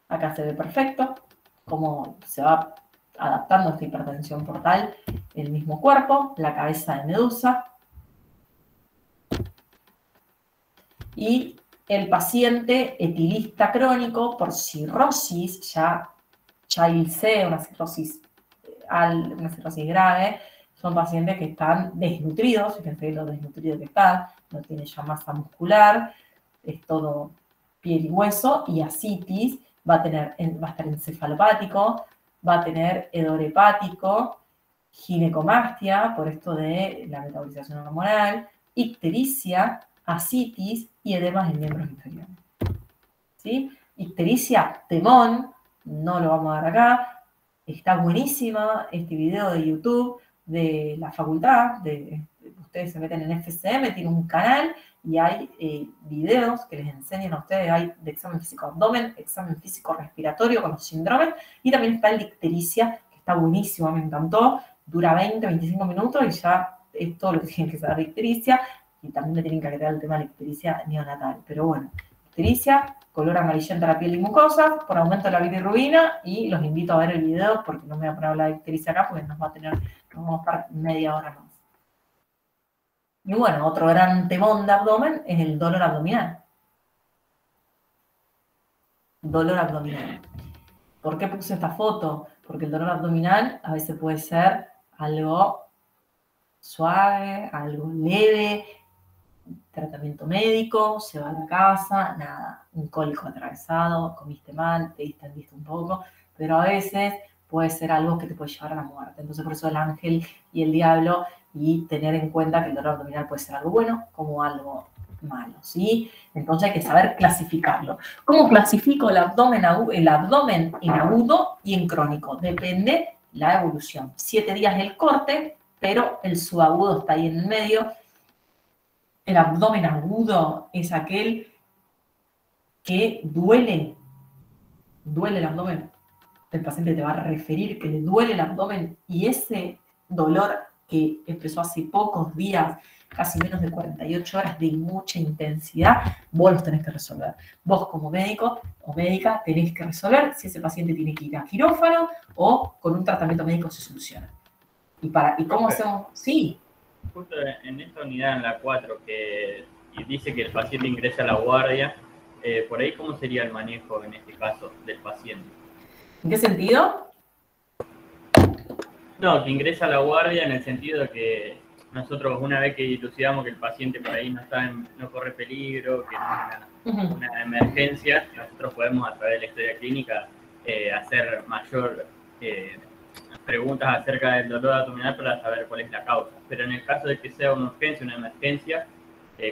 Acá se ve perfecto cómo se va adaptando a esta hipertensión portal el mismo cuerpo, la cabeza de medusa. Y el paciente etilista crónico por cirrosis, ya Child C, una cirrosis grave, son pacientes que están desnutridos, fíjense lo desnutrido que está, no tiene ya masa muscular, es todo piel y hueso, y ascitis, va a estar encefalopático, va a tener hedor hepático, ginecomastia, por esto de la metabolización hormonal, ictericia, ascitis y edemas en miembros inferiores. ¿Sí? Ictericia, temón, no lo vamos a dar acá. Está buenísima este video de YouTube de la facultad. Ustedes se meten en FCM, tiene un canal y hay videos que les enseñan a ustedes. Hay de examen físico abdomen, examen físico respiratorio con los síndromes, y también está el de ictericia, que está buenísimo, me encantó. Dura 20-25 minutos y ya es todo lo que tienen que saber de ictericia. Y también le tienen que agregar el tema de la ictericia neonatal. Pero bueno, ictericia, color amarillento a la piel y mucosa, por aumento de la bilirrubina, y los invito a ver el video porque no me voy a poner a hablar de ictericia acá porque nos vamos a estar media hora más. Y bueno, otro gran temón de abdomen es el dolor abdominal. Dolor abdominal. ¿Por qué puse esta foto? Porque el dolor abdominal a veces puede ser algo suave, algo leve, tratamiento médico, se va a la casa, nada, un cólico atravesado, comiste mal, te distendiste un poco, pero a veces puede ser algo que te puede llevar a la muerte. Entonces por eso el ángel y el diablo, y tener en cuenta que el dolor abdominal puede ser algo bueno como algo malo, ¿sí? Entonces hay que saber clasificarlo. ¿Cómo clasifico el abdomen en agudo y en crónico? Depende la evolución. 7 días el corte, pero el subagudo está ahí en el medio. El abdomen agudo es aquel que duele el abdomen. El paciente te va a referir que le duele el abdomen, y ese dolor que empezó hace pocos días, casi menos de 48 horas de mucha intensidad, vos los tenés que resolver. Vos como médico o médica tenés que resolver si ese paciente tiene que ir a quirófano o con un tratamiento médico se soluciona. ¿Y cómo hacemos? Sí. justo en esta unidad, en la 4, que dice que el paciente ingresa a la guardia, por ahí, ¿cómo sería el manejo en este caso del paciente? ¿En qué sentido? No, que ingresa a la guardia en el sentido de que nosotros, una vez que dilucidamos que el paciente por ahí no corre peligro, que no es una emergencia, nosotros podemos, a través de la historia clínica, hacer mayor preguntas acerca del dolor abdominal para saber cuál es la causa. Pero en el caso de que sea una urgencia, una emergencia,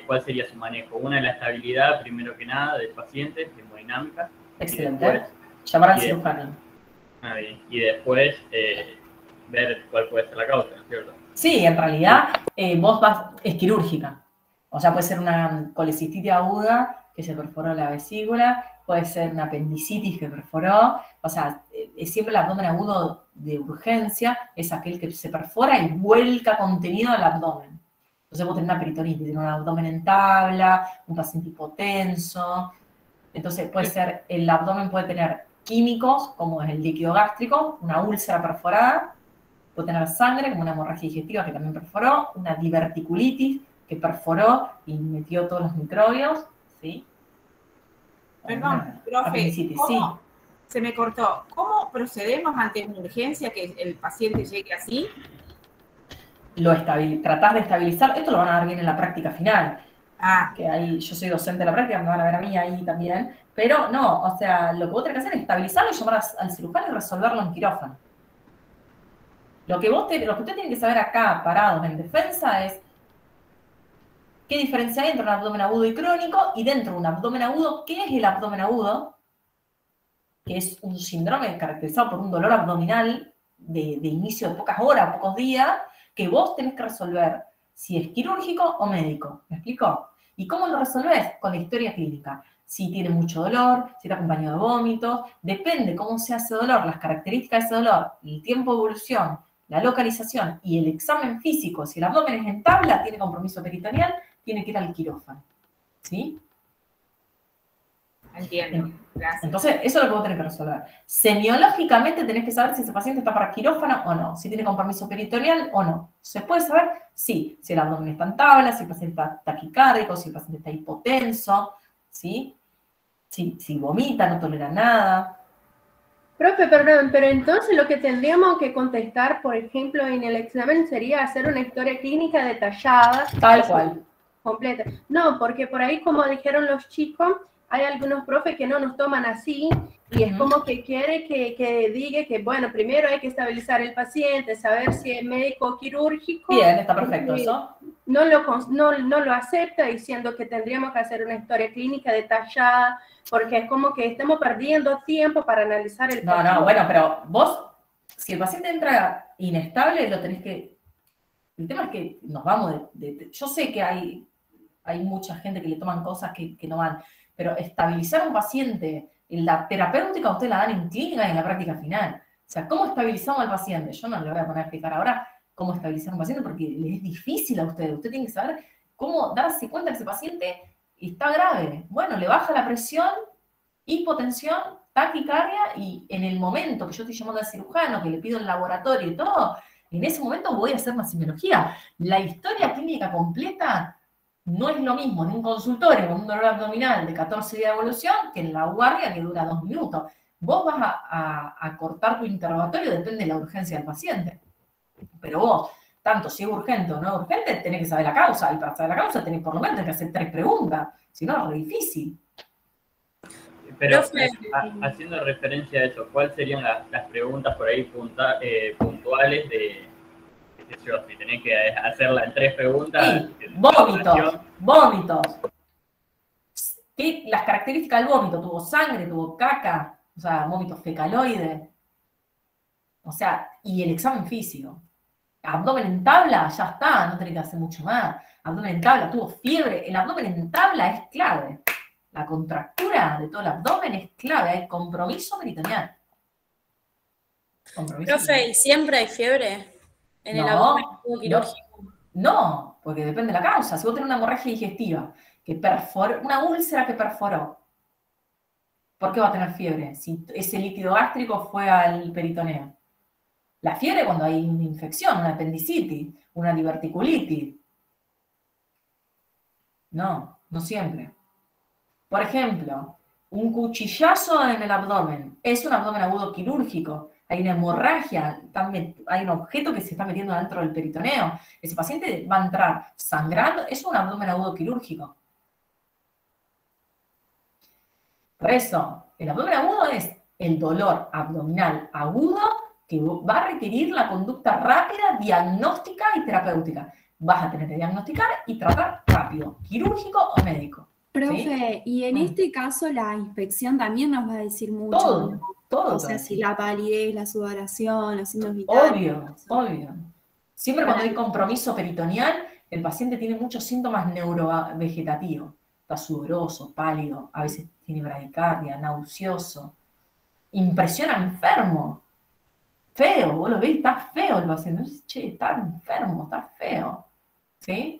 ¿cuál sería su manejo? Una, la estabilidad, primero que nada, del paciente, hemodinámica. Excelente. Llamar al cirujano. Y después ver cuál puede ser la causa, ¿no es cierto? Sí, en realidad es quirúrgica. O sea, puede ser una colecistitis aguda que se perforó la vesícula, puede ser una apendicitis que perforó. O sea, siempre el abdomen agudo de urgencia es aquel que se perfora y vuelca contenido al abdomen. Entonces vos tenés una peritonitis, tenés un abdomen en tabla, un paciente hipotenso. Entonces puede ser, el abdomen puede tener químicos, como es el líquido gástrico, una úlcera perforada, puede tener sangre, como una hemorragia digestiva que también perforó, una diverticulitis que perforó y metió todos los microbios, ¿sí? Perdón, profe, ¿cómo? Se me cortó. ¿Cómo procedemos ante una urgencia que el paciente llegue así? Tratás de estabilizar, esto lo van a ver bien en la práctica final. Que ahí, yo soy docente de la práctica, me van a ver a mí ahí también, pero no, o sea, lo que vos tenés que hacer es estabilizarlo y llamar al cirujano y resolverlo en quirófano. Lo que usted tiene que saber acá, parados en defensa, es qué diferencia hay entre un abdomen agudo y crónico, y dentro de un abdomen agudo, ¿qué es el abdomen agudo? Que es un síndrome caracterizado por un dolor abdominal de inicio de pocas horas, pocos días, que vos tenés que resolver si es quirúrgico o médico. ¿Me explico? ¿Y cómo lo resolvés? Con la historia clínica. Si tiene mucho dolor, si está acompañado de vómitos, depende cómo sea ese dolor, las características de ese dolor, el tiempo de evolución, la localización y el examen físico. Si el abdomen es en tabla, tiene compromiso peritoneal, tiene que ir al quirófano. ¿Sí? Entiendo. Gracias. Entonces, eso es lo que vos tenés que resolver. Semiológicamente tenés que saber si ese paciente está para quirófano o no, si tiene compromiso peritoneal o no. ¿Se puede saber? Sí. Si el abdomen está en tabla, si el paciente está taquicárdico, si el paciente está hipotenso, ¿sí? Si vomita, no tolera nada. Profe, perdón, pero entonces lo que tendríamos que contestar, por ejemplo, en el examen sería hacer una historia clínica detallada. Tal cual. Completa. No, porque por ahí, como dijeron los chicos, hay algunos profes que no nos toman así y es como que quiere que diga que, bueno, primero hay que estabilizar el paciente, saber si es médico o quirúrgico. Bien, está perfecto eso. No lo acepta diciendo que tendríamos que hacer una historia clínica detallada, porque es como que estamos perdiendo tiempo para analizar el paciente. No, bueno, pero vos, si el paciente entra inestable, lo tenés que... El tema es que nos vamos yo sé que hay mucha gente que le toman cosas que no van, pero estabilizar a un paciente, en la terapéutica usted la dan en clínica y en la práctica final. O sea, ¿cómo estabilizamos al paciente? Yo no le voy a poner a explicar ahora cómo estabilizar a un paciente porque le es difícil a usted. Usted tiene que saber cómo darse cuenta que ese paciente está grave. Bueno, le baja la presión, hipotensión, taquicardia, y en el momento que yo estoy llamando al cirujano, que le pido el laboratorio y todo, en ese momento voy a hacer una semiología. La historia clínica completa no es lo mismo en un consultorio con un dolor abdominal de 14 días de evolución que en la guardia que dura 2 minutos. Vos vas a cortar tu interrogatorio, depende de la urgencia del paciente. Pero vos, tanto si es urgente o no es urgente, tenés que saber la causa. Y para saber la causa tenés por lo menos que hacer 3 preguntas. Si no, es re difícil. Pero haciendo referencia a eso, ¿cuáles serían las preguntas por ahí puntuales de... Si tenés que hacerla en 3 preguntas. Sí, vómitos. ¿Qué? Las características del vómito, tuvo sangre, tuvo caca, o sea, vómito fecaloide. O sea, y el examen físico. Abdomen en tabla, ya está, no tenés que hacer mucho más. Abdomen en tabla, tuvo fiebre. El abdomen en tabla es clave. La contractura de todo el abdomen es clave, hay compromiso peritoneal. Profe, ¿y siempre hay fiebre en el abdomen quirúrgico? No, porque depende de la causa. Si vos tenés una hemorragia digestiva, que perforó, una úlcera que perforó, ¿por qué va a tener fiebre? Si ese líquido gástrico fue al peritoneo. La fiebre cuando hay una infección, una apendicitis, una diverticulitis. No, no siempre. Por ejemplo, un cuchillazo en el abdomen. Es un abdomen agudo quirúrgico. Hay una hemorragia, hay un objeto que se está metiendo dentro del peritoneo. Ese paciente va a entrar sangrando. Es un abdomen agudo quirúrgico. Por eso, el abdomen agudo es el dolor abdominal agudo que va a requerir la conducta rápida, diagnóstica y terapéutica. Vas a tener que diagnosticar y tratar rápido, quirúrgico o médico. Profe, ¿sí? Y en este caso la inspección también nos va a decir mucho, todo, ¿no? Todo. O sea, si la palidez, la sudoración, los signos vitales. Obvio. Siempre cuando hay compromiso peritoneal, el paciente tiene muchos síntomas neurovegetativos. Está sudoroso, pálido, a veces tiene bradicardia, nauseoso. Impresiona enfermo. Feo, vos lo ves, está feo el paciente. Entonces, che, está enfermo, está feo. ¿Sí?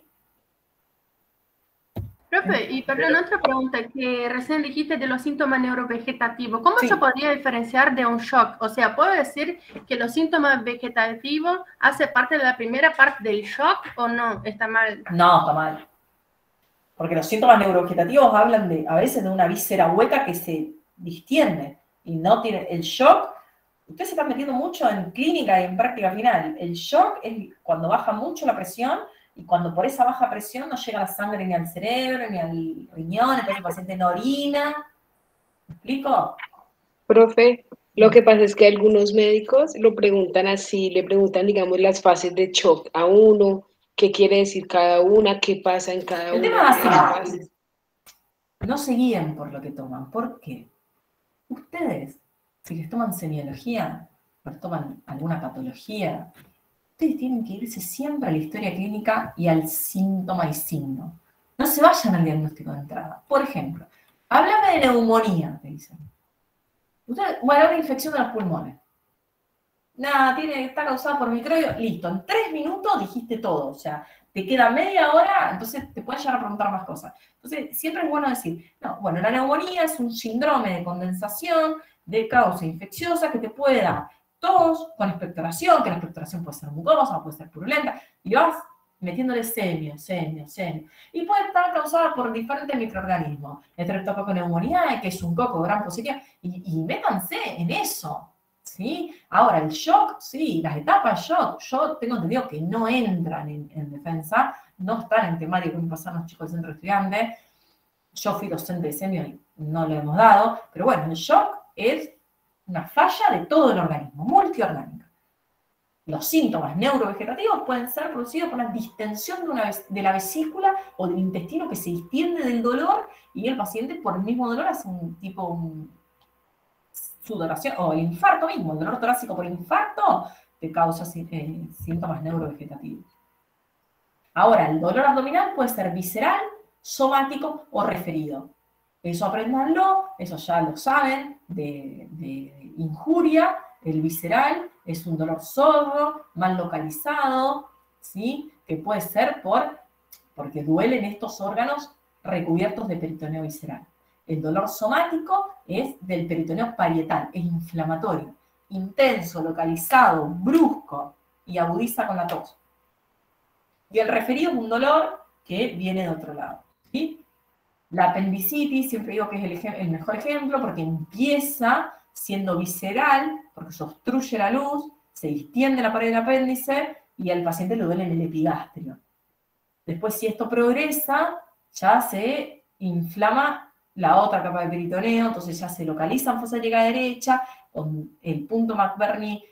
Profe, y perdón, otra pregunta que recién dijiste de los síntomas neurovegetativos. ¿Cómo se podría diferenciar de un shock? O sea, ¿puedo decir que los síntomas vegetativos hacen parte de la primera parte del shock o no? ¿Está mal? No, está mal. Porque los síntomas neurovegetativos hablan a veces de una víscera hueca que se distiende y no tiene el shock. Usted se está metiendo mucho en clínica y en práctica final. El shock es cuando baja mucho la presión y cuando por esa baja presión no llega la sangre ni al cerebro, ni al riñón, entonces el paciente no orina. ¿Me explico? Profe, lo que pasa es que algunos médicos lo preguntan así, le preguntan, digamos, las fases de shock a uno, qué quiere decir cada una, qué pasa en cada una. El tema es así. No se guíen por lo que toman. ¿Por qué? Ustedes, si les toman semiología, les toman alguna patología, ustedes tienen que irse siempre a la historia clínica y al síntoma y signo. No se vayan al diagnóstico de entrada. Por ejemplo, háblame de neumonía, te dicen. Bueno, una infección de los pulmones. Nada, está causada por microbio. Listo, en 3 minutos dijiste todo. O sea, te queda media hora, entonces te puedes llegar a preguntar más cosas. Entonces, siempre es bueno decir, no, bueno, la neumonía es un síndrome de condensación de causa infecciosa que te puede dar tos con expectoración, que la expectoración puede ser mucosa, puede ser purulenta, y vas metiéndole semio. Y puede estar causada por diferentes microorganismos. Estreptococo neumonía, que es un coco gran positivo, y métanse en eso. ¿Sí? Ahora, el shock, sí, las etapas shock, yo tengo entendido que no entran en defensa, no están en temario que me pasaron los chicos del centro de estudiantes. Yo fui docente de semio y no lo hemos dado, pero bueno, el shock es una falla de todo el organismo, multiorgánica. Los síntomas neurovegetativos pueden ser producidos por una distensión de la vesícula o del intestino que se distiende del dolor y el paciente por el mismo dolor hace sudoración, o el infarto mismo, el dolor torácico por infarto, te causa síntomas neurovegetativos. Ahora, el dolor abdominal puede ser visceral, somático o referido. Eso apréndanlo, eso ya lo saben, de injuria. El visceral es un dolor sordo, mal localizado, ¿sí? Que puede ser porque duelen estos órganos recubiertos de peritoneo visceral. El dolor somático es del peritoneo parietal, es inflamatorio, intenso, localizado, brusco y agudiza con la tos. Y el referido es un dolor que viene de otro lado, ¿sí? La apendicitis, siempre digo que es el mejor ejemplo porque empieza siendo visceral, porque se obstruye la luz, se distiende la pared del apéndice y al paciente le duele en el epigastrio. Después, si esto progresa, ya se inflama la otra capa de peritoneo, entonces ya se localiza en fosa ilíaca derecha, con el punto McBurney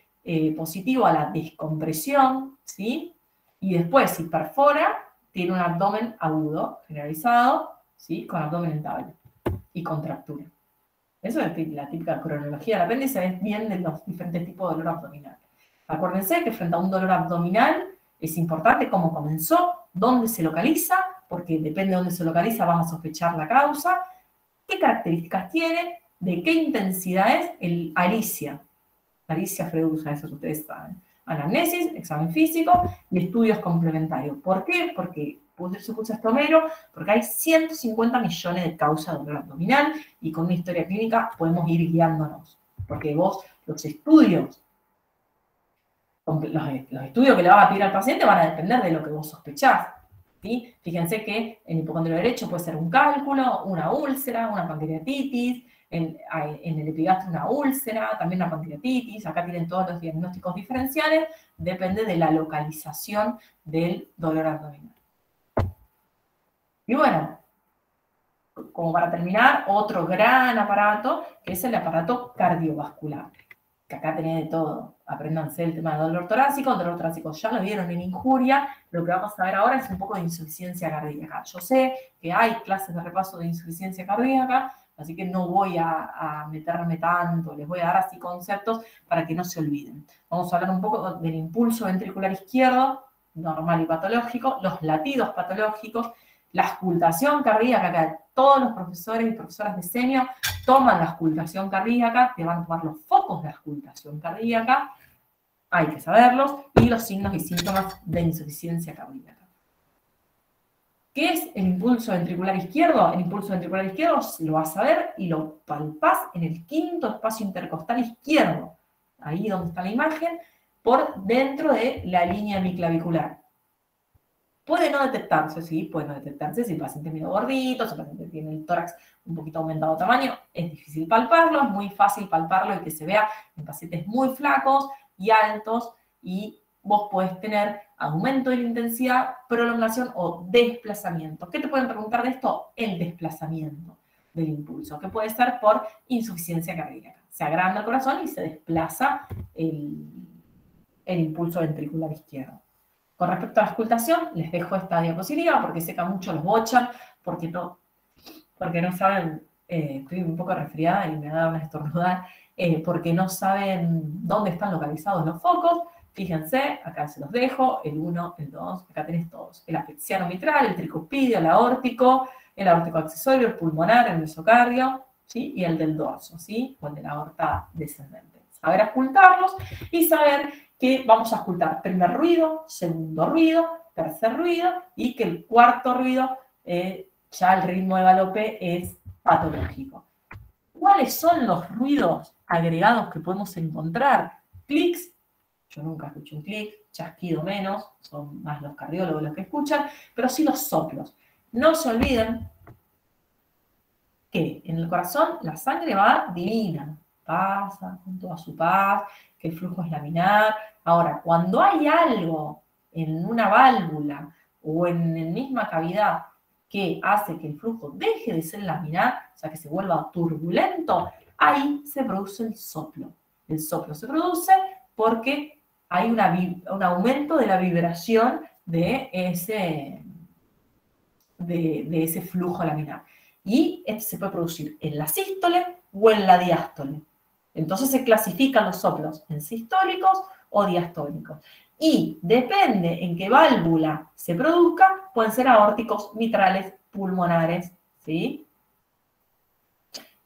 positivo a la descompresión, ¿sí? Y después, si perfora, tiene un abdomen agudo, generalizado, ¿sí? Con abdomen en tabla y contractura. Eso es la típica cronología del apéndice, es bien de los diferentes tipos de dolor abdominal. Acuérdense que frente a un dolor abdominal es importante cómo comenzó, dónde se localiza, porque depende de dónde se localiza, vamos a sospechar la causa, qué características tiene, de qué intensidad es el Alicia Fredusa, eso que ustedes saben. Anamnesis, examen físico y estudios complementarios. ¿Por qué? Porque se puso estomero, porque hay 150 millones de causas de dolor abdominal y con una historia clínica podemos ir guiándonos. Porque los estudios Los estudios que le vas a pedir al paciente van a depender de lo que vos sospechás. ¿Sí? Fíjense que en hipocondrio derecho puede ser un cálculo, una úlcera, una pancreatitis, en el epigastro una úlcera, también una pancreatitis. Acá tienen todos los diagnósticos diferenciales, depende de la localización del dolor abdominal. Y bueno, como para terminar, otro gran aparato, que es el aparato cardiovascular, que acá tenés de todo. Apréndanse el tema del dolor torácico. El dolor torácico ya lo vieron en Injuria. Lo que vamos a ver ahora es un poco de insuficiencia cardíaca. Yo sé que hay clases de repaso de insuficiencia cardíaca, así que no voy a meterme tanto. Les voy a dar así conceptos para que no se olviden. Vamos a hablar un poco del impulso ventricular izquierdo, normal y patológico, los latidos patológicos, la auscultación cardíaca, que todos los profesores y profesoras de senior toman la auscultación cardíaca, te van a tomar los focos de auscultación cardíaca, hay que saberlos, y los signos y síntomas de insuficiencia cardíaca. ¿Qué es el impulso ventricular izquierdo? El impulso ventricular izquierdo lo vas a ver y lo palpás en el quinto espacio intercostal izquierdo, ahí donde está la imagen, por dentro de la línea hemiclavicular. Puede no detectarse, sí, puede no detectarse si el paciente es medio gordito, si el paciente tiene el tórax un poquito aumentado de tamaño, es difícil palparlo, es muy fácil palparlo y que se vea en pacientes muy flacos y altos, y vos podés tener aumento de la intensidad, prolongación o desplazamiento. ¿Qué te pueden preguntar de esto? El desplazamiento del impulso, que puede ser por insuficiencia cardíaca. Se agranda el corazón y se desplaza el impulso ventricular izquierdo. Con respecto a la auscultación, les dejo esta diapositiva porque seca mucho, los bochan, porque no saben, estoy un poco resfriada y me da una estornudar, porque no saben dónde están localizados los focos. Fíjense, acá se los dejo, el 1, el 2, acá tenés todos. El asfixiano mitral, el tricuspidio, el aórtico accesorio, el pulmonar, el mesocardio, ¿sí? Y el del dorso, ¿sí? O el de la aorta descendente. Saber auscultarlos y saber que vamos a auscultar primer ruido, segundo ruido, tercer ruido, y que el cuarto ruido, ya el ritmo de galope es patológico. ¿Cuáles son los ruidos agregados que podemos encontrar? Clics, yo nunca escucho un clic, chasquido menos, son más los cardiólogos los que escuchan, pero sí los soplos. No se olviden que en el corazón la sangre va divina, pasa con toda su paz, que el flujo es laminar. Ahora, cuando hay algo en una válvula o en la misma cavidad que hace que el flujo deje de ser laminar, o sea, que se vuelva turbulento, ahí se produce el soplo. El soplo se produce porque hay un aumento de la vibración de ese flujo laminar. Y este se puede producir en la sístole o en la diástole. Entonces se clasifican los soplos en sistólicos o diastólicos. Y depende en qué válvula se produzca, pueden ser aórticos, mitrales, pulmonares, ¿sí?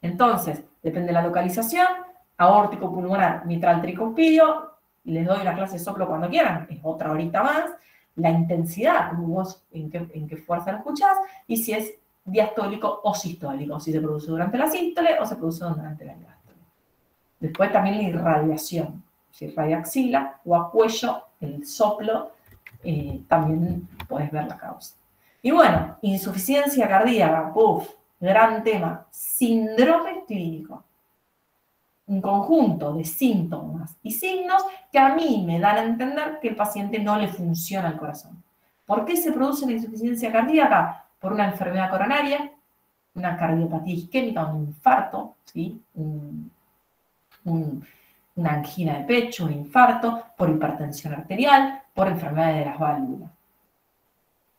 Entonces, depende de la localización, aórtico, pulmonar, mitral, tricuspidio, les doy una clase de soplo cuando quieran, es otra horita más, la intensidad, como vos en qué fuerza lo escuchás, y si es diastólico o sistólico, si se produce durante la sístole o se produce durante la diástole. Después también la irradiación, si irradia axila o a cuello, el soplo, también podés ver la causa. Y bueno, insuficiencia cardíaca, gran tema, síndrome clínico. Un conjunto de síntomas y signos que a mí me dan a entender que el paciente no le funciona el corazón. ¿Por qué se produce la insuficiencia cardíaca? Por una enfermedad coronaria, una cardiopatía isquémica, un infarto, ¿sí? Una angina de pecho, un infarto, por hipertensión arterial, por enfermedades de las válvulas.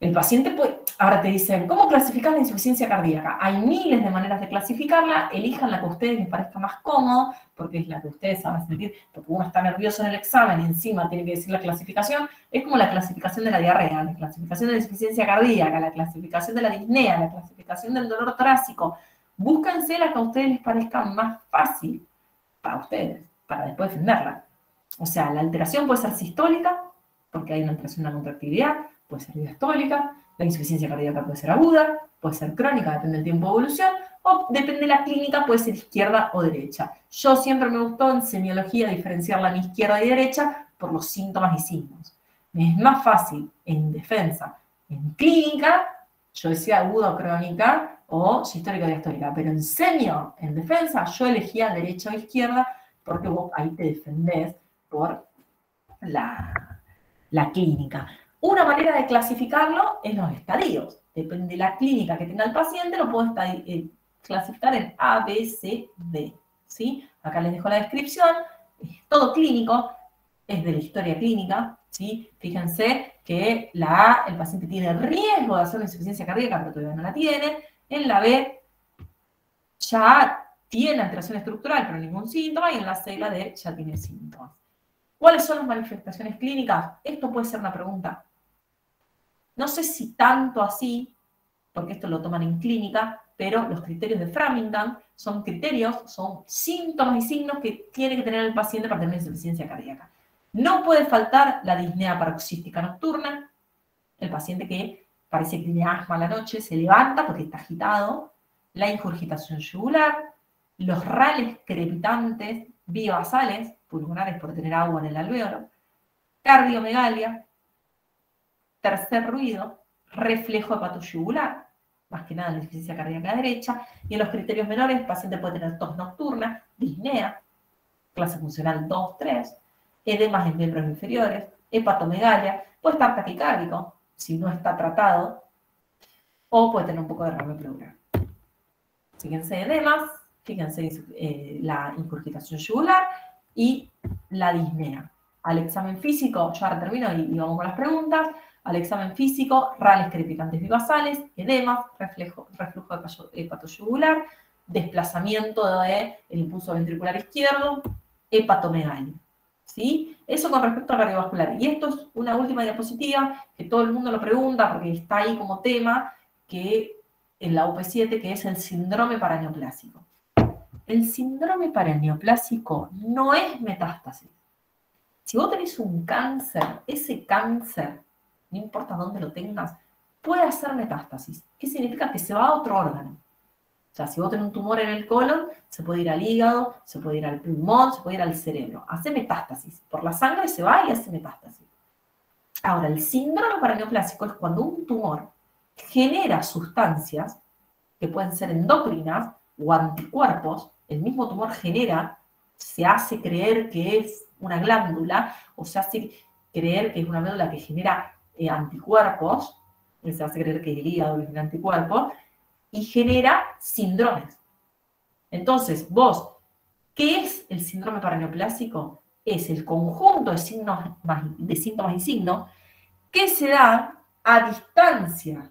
El paciente puede, ahora te dicen, ¿cómo clasificar la insuficiencia cardíaca? Hay miles de maneras de clasificarla, elijan la que a ustedes les parezca más cómodo, porque es la que ustedes van a sentir, porque uno está nervioso en el examen y encima tiene que decir la clasificación. Es como la clasificación de la diarrea, la clasificación de la insuficiencia cardíaca, la clasificación de la disnea, la clasificación del dolor torácico. Búsquense la que a ustedes les parezca más fácil para ustedes, para después defenderla. O sea, la alteración puede ser sistólica, porque hay una alteración de la contractividad, puede ser diastólica, la insuficiencia cardíaca puede ser aguda, puede ser crónica, depende del tiempo de evolución, o depende de la clínica, puede ser izquierda o derecha. Yo siempre me gustó en semiología diferenciarla en izquierda y derecha, por los síntomas y signos. Me es más fácil en defensa, en clínica, yo decía aguda o crónica, o histórica o diastólica, pero en semio, en defensa, yo elegía derecha o izquierda, porque vos ahí te defendés por la clínica. Una manera de clasificarlo es los estadios. Depende de la clínica que tenga el paciente, lo puedo clasificar en A, B, C, D. ¿Sí? Acá les dejo la descripción. Es todo clínico, es de la historia clínica. ¿Sí? Fíjense que la A, el paciente tiene riesgo de hacer una insuficiencia cardíaca, pero todavía no la tiene. En la B, ya tiene alteración estructural, pero ningún síntoma. Y en la C y la D ya tiene síntomas. ¿Cuáles son las manifestaciones clínicas? Esto puede ser una pregunta. No sé si tanto así, porque esto lo toman en clínica, pero los criterios de Framingham son criterios, son síntomas y signos que tiene que tener el paciente para tener insuficiencia cardíaca. No puede faltar la disnea paroxística nocturna, el paciente que parece que tiene asma a la noche, se levanta porque está agitado, la ingurgitación yugular, los rales crepitantes biobasales, pulmonares por tener agua en el alvéolo, cardiomegalia, tercer ruido, reflejo hepatoyugular, más que nada en la insuficiencia cardíaca derecha, y en los criterios menores el paciente puede tener tos nocturna, disnea, clase funcional 2, 3, edemas en miembros inferiores, hepatomegalia, puede estar taquicárdico, si no está tratado, o puede tener un poco de derrame pleural. Fíjense edemas, fíjense la ingurgitación yugular y la disnea. Al examen físico, yo ahora termino y vamos con las preguntas. Al examen físico, rales crepitantes bibasales, edemas, reflujo hepatoyugular, desplazamiento del impulso ventricular izquierdo, hepatomegalia. ¿Sí? Eso con respecto al cardiovascular. Y esto es una última diapositiva que todo el mundo lo pregunta porque está ahí como tema, que en la UP7, que es el síndrome paraneoplásico. El síndrome paraneoplásico no es metástasis. Si vos tenés un cáncer, ese cáncer, no importa dónde lo tengas, puede hacer metástasis. ¿Qué significa? Que se va a otro órgano. O sea, si vos tenés un tumor en el colon, se puede ir al hígado, se puede ir al pulmón, se puede ir al cerebro. Hace metástasis. Por la sangre se va y hace metástasis. Ahora, el síndrome paraneoplásico es cuando un tumor genera sustancias que pueden ser endocrinas o anticuerpos. El mismo tumor genera, se hace creer que es una glándula, o se hace creer que es una médula que genera anticuerpos, se hace creer que el hígado genera anticuerpos, y genera síndromes. Entonces, vos, ¿qué es el síndrome paraneoplásico? Es el conjunto de síntomas y signos que se da a distancia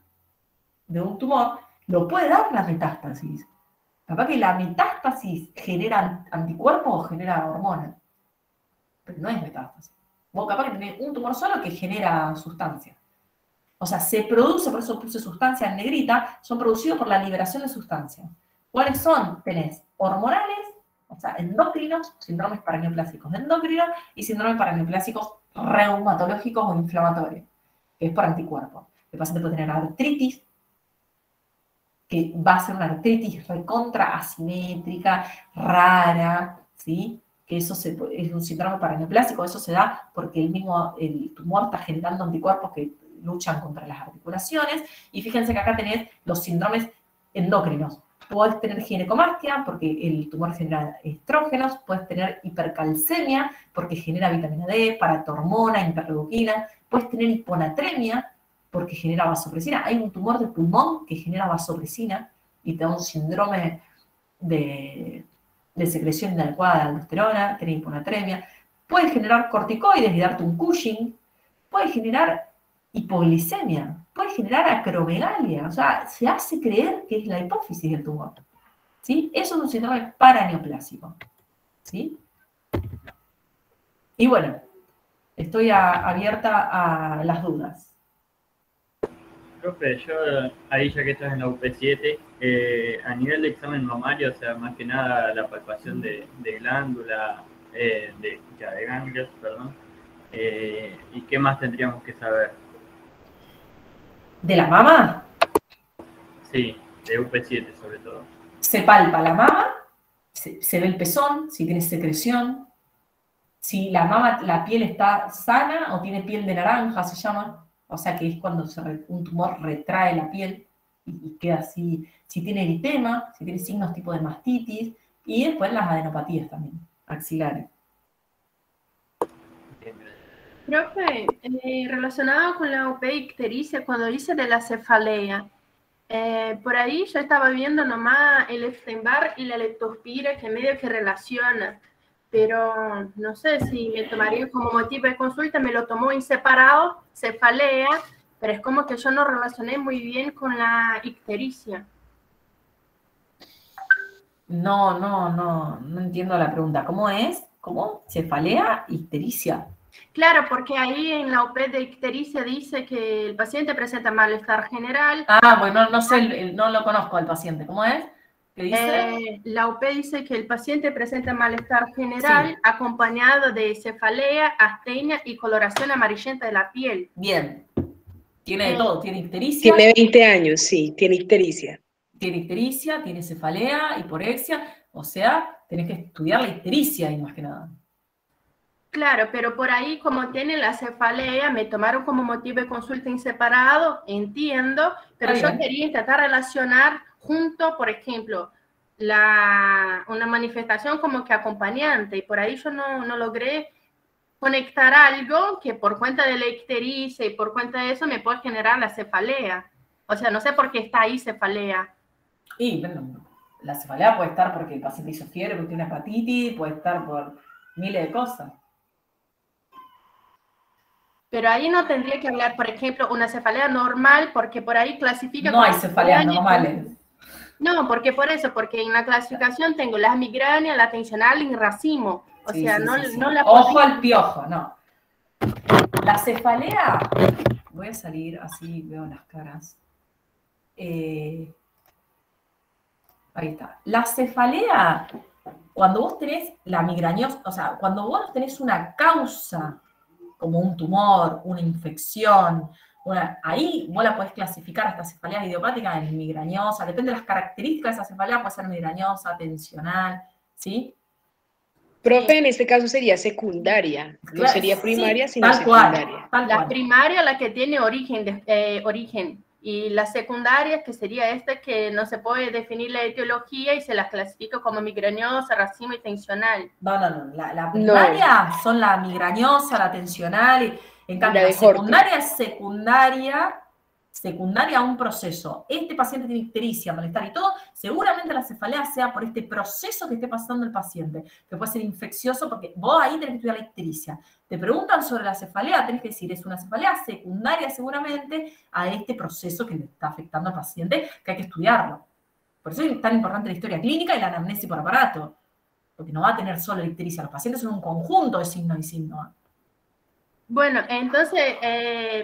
de un tumor, lo puede dar la metástasis. Capaz que la metástasis genera anticuerpos o genera hormonas, pero no es metástasis. Vos capaz que tenés un tumor solo que genera sustancia. O sea, se produce, por eso puse sustancia en negrita, son producidos por la liberación de sustancias. ¿Cuáles son? Tenés hormonales, o sea, endocrinos, síndromes paraneoplásicos endocrinos y síndromes paraneoplásicos reumatológicos o inflamatorios, que es por anticuerpos. El paciente puede tener artritis, que va a ser una artritis recontra asimétrica, rara, ¿sí? Que eso es un síndrome paraneoplásico, eso se da porque el tumor está generando anticuerpos que luchan contra las articulaciones, y fíjense que acá tenés los síndromes endocrinos. Puedes tener ginecomastia porque el tumor genera estrógenos, puedes tener hipercalcemia porque genera vitamina D, paratormona, interleuquina, puedes tener hiponatremia porque genera vasopresina. Hay un tumor de pulmón que genera vasopresina y te da un síndrome de secreción inadecuada de aldosterona, tener hiponatremia. Puede generar corticoides y darte un Cushing. Puede generar hipoglicemia. Puede generar acromegalia. O sea, se hace creer que es la hipófisis del tumor. ¿Sí? Eso es un síndrome paraneoplásico. ¿Sí? Y bueno, estoy abierta a las dudas. Profe, yo ahí ya que estás en la UP7, a nivel de examen mamario, o sea, más que nada la palpación de glándula, de ganglios, perdón, ¿y qué más tendríamos que saber? ¿De la mama? Sí, de UP7 sobre todo. Se palpa la mama, se ve el pezón, si tiene secreción, si la mama, la piel está sana o tiene piel de naranja, se llama, o sea que es cuando un tumor retrae la piel y queda así, si tiene eritema, si tiene signos tipo de mastitis, y después las adenopatías también, axilares. Profe, relacionado con la UP ictericia, cuando dice de la cefalea, por ahí yo estaba viendo nomás el Epstein-Barr y la leptospira que medio que relaciona, pero no sé si me tomaría como motivo de consulta, me lo tomó en separado, cefalea, pero es como que yo no relacioné muy bien con la ictericia. No entiendo la pregunta. ¿Cómo es? ¿Cómo? ¿Cefalea? ¿Ictericia? Claro, porque ahí en la OP de ictericia dice que el paciente presenta malestar general. Ah, bueno, no sé, no lo conozco al paciente. ¿Cómo es? ¿Qué dice? La OP dice que el paciente presenta malestar general, sí, acompañado de cefalea, astenia y coloración amarillenta de la piel. Bien. Tiene de todo, tiene ictericia. Tiene 20 años, sí, tiene ictericia. Tiene ictericia, tiene cefalea, hiporexia, o sea, tenés que estudiar la ictericia ahí más que nada. Claro, pero por ahí como tiene la cefalea, me tomaron como motivo de consulta en separado, entiendo, pero yo quería intentar relacionar junto, por ejemplo, una manifestación como que acompañante, y por ahí yo no logré conectar algo que por cuenta de la ictericia y por cuenta de eso me puede generar la cefalea. O sea, no sé por qué está ahí cefalea. Y bueno, la cefalea puede estar porque el paciente hizo fiebre, porque tiene hepatitis, puede estar por miles de cosas. Pero ahí no tendría que hablar, por ejemplo, una cefalea normal, porque por ahí clasifica... No hay cefaleas normales. No, porque en la clasificación tengo las migrañas, la tensional y el racimo. O sea, no la... Ojo al piojo, no. La cefalea, voy a salir así, veo las caras. Ahí está. La cefalea, cuando vos tenés la migrañosa, o sea, cuando vos tenés una causa, como un tumor, una infección, ahí vos la podés clasificar hasta cefalea idiopática en migrañosa, depende de las características de esa cefalea, puede ser migrañosa, tensional, ¿sí? Profe, en este caso sería secundaria, no sería primaria, sino secundaria. La primaria, la que tiene origen, y la secundaria, que sería esta que no se puede definir la etiología y se las clasifica como migrañosa, racimo y tensional. No, la primaria son la migrañosa, la tensional, y en cambio la secundaria es secundaria a un proceso. Este paciente tiene ictericia, malestar y todo, seguramente la cefalea sea por este proceso que esté pasando el paciente, que puede ser infeccioso, porque vos ahí tenés que estudiar la ictericia. Te preguntan sobre la cefalea, tenés que decir, es una cefalea secundaria seguramente a este proceso que le está afectando al paciente, que hay que estudiarlo. Por eso es tan importante la historia clínica y la anamnesis por aparato, porque no va a tener solo la ictericia, los pacientes son un conjunto de signos y signos. Bueno, entonces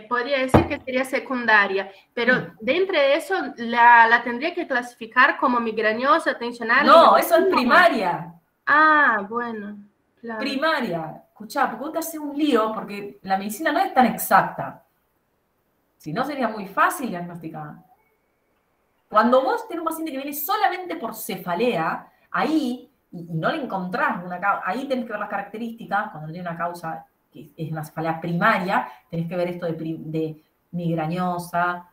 podría decir que sería secundaria, pero dentro de eso la tendría que clasificar como migrañosa, tensional. No, eso es primaria. Ah, bueno, claro. Primaria. Escuchá, porque vos te haces un lío, porque la medicina no es tan exacta. Si no, sería muy fácil diagnosticar. Cuando vos tenés un paciente que viene solamente por cefalea, ahí, y no le encontrás una causa, ahí tenés que ver las características, cuando tiene una causa que es una cefalea primaria, tenés que ver esto de migrañosa,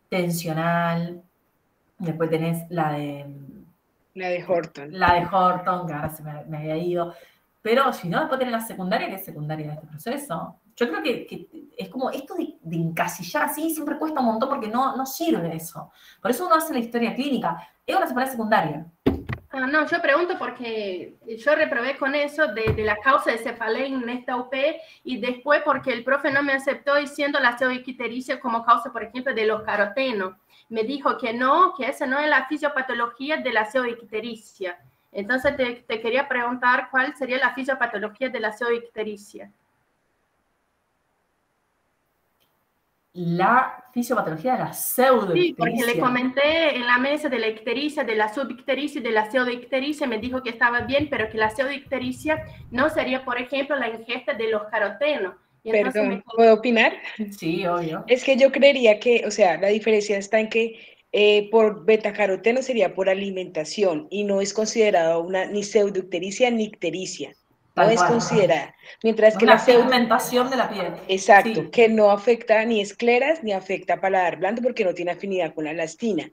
tensional, después tenés la de Horton. La de Horton, que ahora se me había ido. Pero si no, después tenés la secundaria, que es secundaria de este proceso. Yo creo que es como esto de encasillar así, siempre cuesta un montón porque no sirve eso. Por eso uno hace la historia clínica. Es una cefalea secundaria. Ah, no, yo pregunto porque yo reprobé con eso de la causa de cefalea en esta UP y después porque el profe no me aceptó diciendo la pseudoictericia como causa, por ejemplo, de los carotenos. Me dijo que no, que esa no es la fisiopatología de la pseudoictericia. Entonces te quería preguntar cuál sería la fisiopatología de la pseudoictericia. La fisiopatología de la pseudoictericia. Sí, porque le comenté en la mesa de la ictericia, de la subictericia y de la pseudoictericia, me dijo que estaba bien, pero que la pseudoictericia no sería, por ejemplo, la ingesta de los carotenos. Perdón, ¿puedo opinar? Sí, obvio. Es que yo creería que, o sea, la diferencia está en que por betacaroteno sería por alimentación y no es considerado ni pseudoictericia ni ictericia. no es considerada. Mientras que la pigmentación de la piel. Exacto, que no afecta ni escleras ni afecta paladar blando porque no tiene afinidad con la elastina.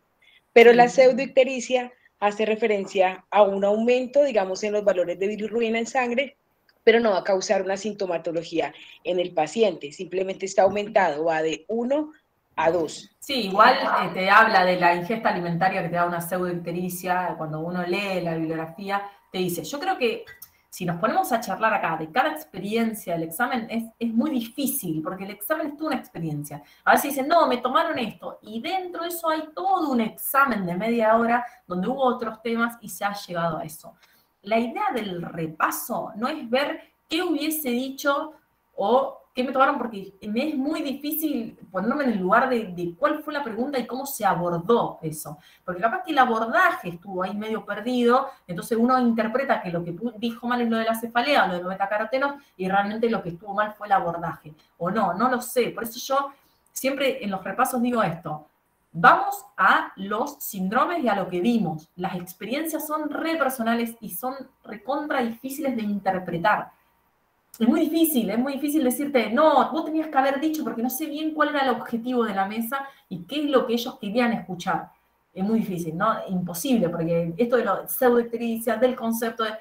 Pero la pseudoictericia hace referencia a un aumento, digamos, en los valores de bilirrubina en sangre, pero no va a causar una sintomatología en el paciente, simplemente está aumentado, va de 1 a 2. Sí, igual te habla de la ingesta alimentaria que te da una pseudoictericia, cuando uno lee la bibliografía, te dice, yo creo que si nos ponemos a charlar acá de cada experiencia del examen, es muy difícil, porque el examen es toda una experiencia. A veces dicen, no, me tomaron esto, y dentro de eso hay todo un examen de media hora donde hubo otros temas y se ha llegado a eso. La idea del repaso no es ver qué hubiese dicho o qué me tomaron, porque me es muy difícil ponerme en el lugar de cuál fue la pregunta y cómo se abordó eso. Porque capaz que el abordaje estuvo ahí medio perdido, entonces uno interpreta que lo que dijo mal es lo de la cefalea, lo de los betacarotenos, y realmente lo que estuvo mal fue el abordaje. O no, no lo sé. Por eso yo siempre en los repasos digo esto. Vamos a los síndromes y a lo que vimos. Las experiencias son re personales y son recontra difíciles de interpretar. Es muy difícil decirte, no, vos tenías que haber dicho porque no sé bien cuál era el objetivo de la mesa y qué es lo que ellos querían escuchar. Es muy difícil, ¿no? Imposible, porque esto de la pseudoictericia, del concepto de...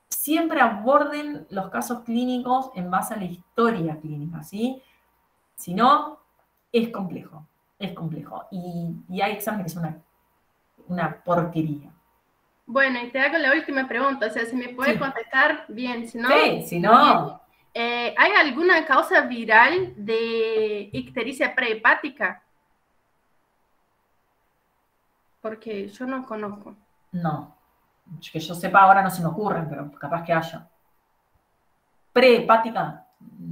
Siempre aborden los casos clínicos en base a la historia clínica, ¿sí? Si no, es complejo. Y hay exámenes que son una porquería. Bueno, y te hago la última pregunta, o sea, si me puede contestar bien, si no... Sí, si no... ¿hay alguna causa viral de ictericia prehepática? Porque yo no conozco. No, que yo sepa ahora no se me ocurren, pero capaz que haya. ¿Prehepática?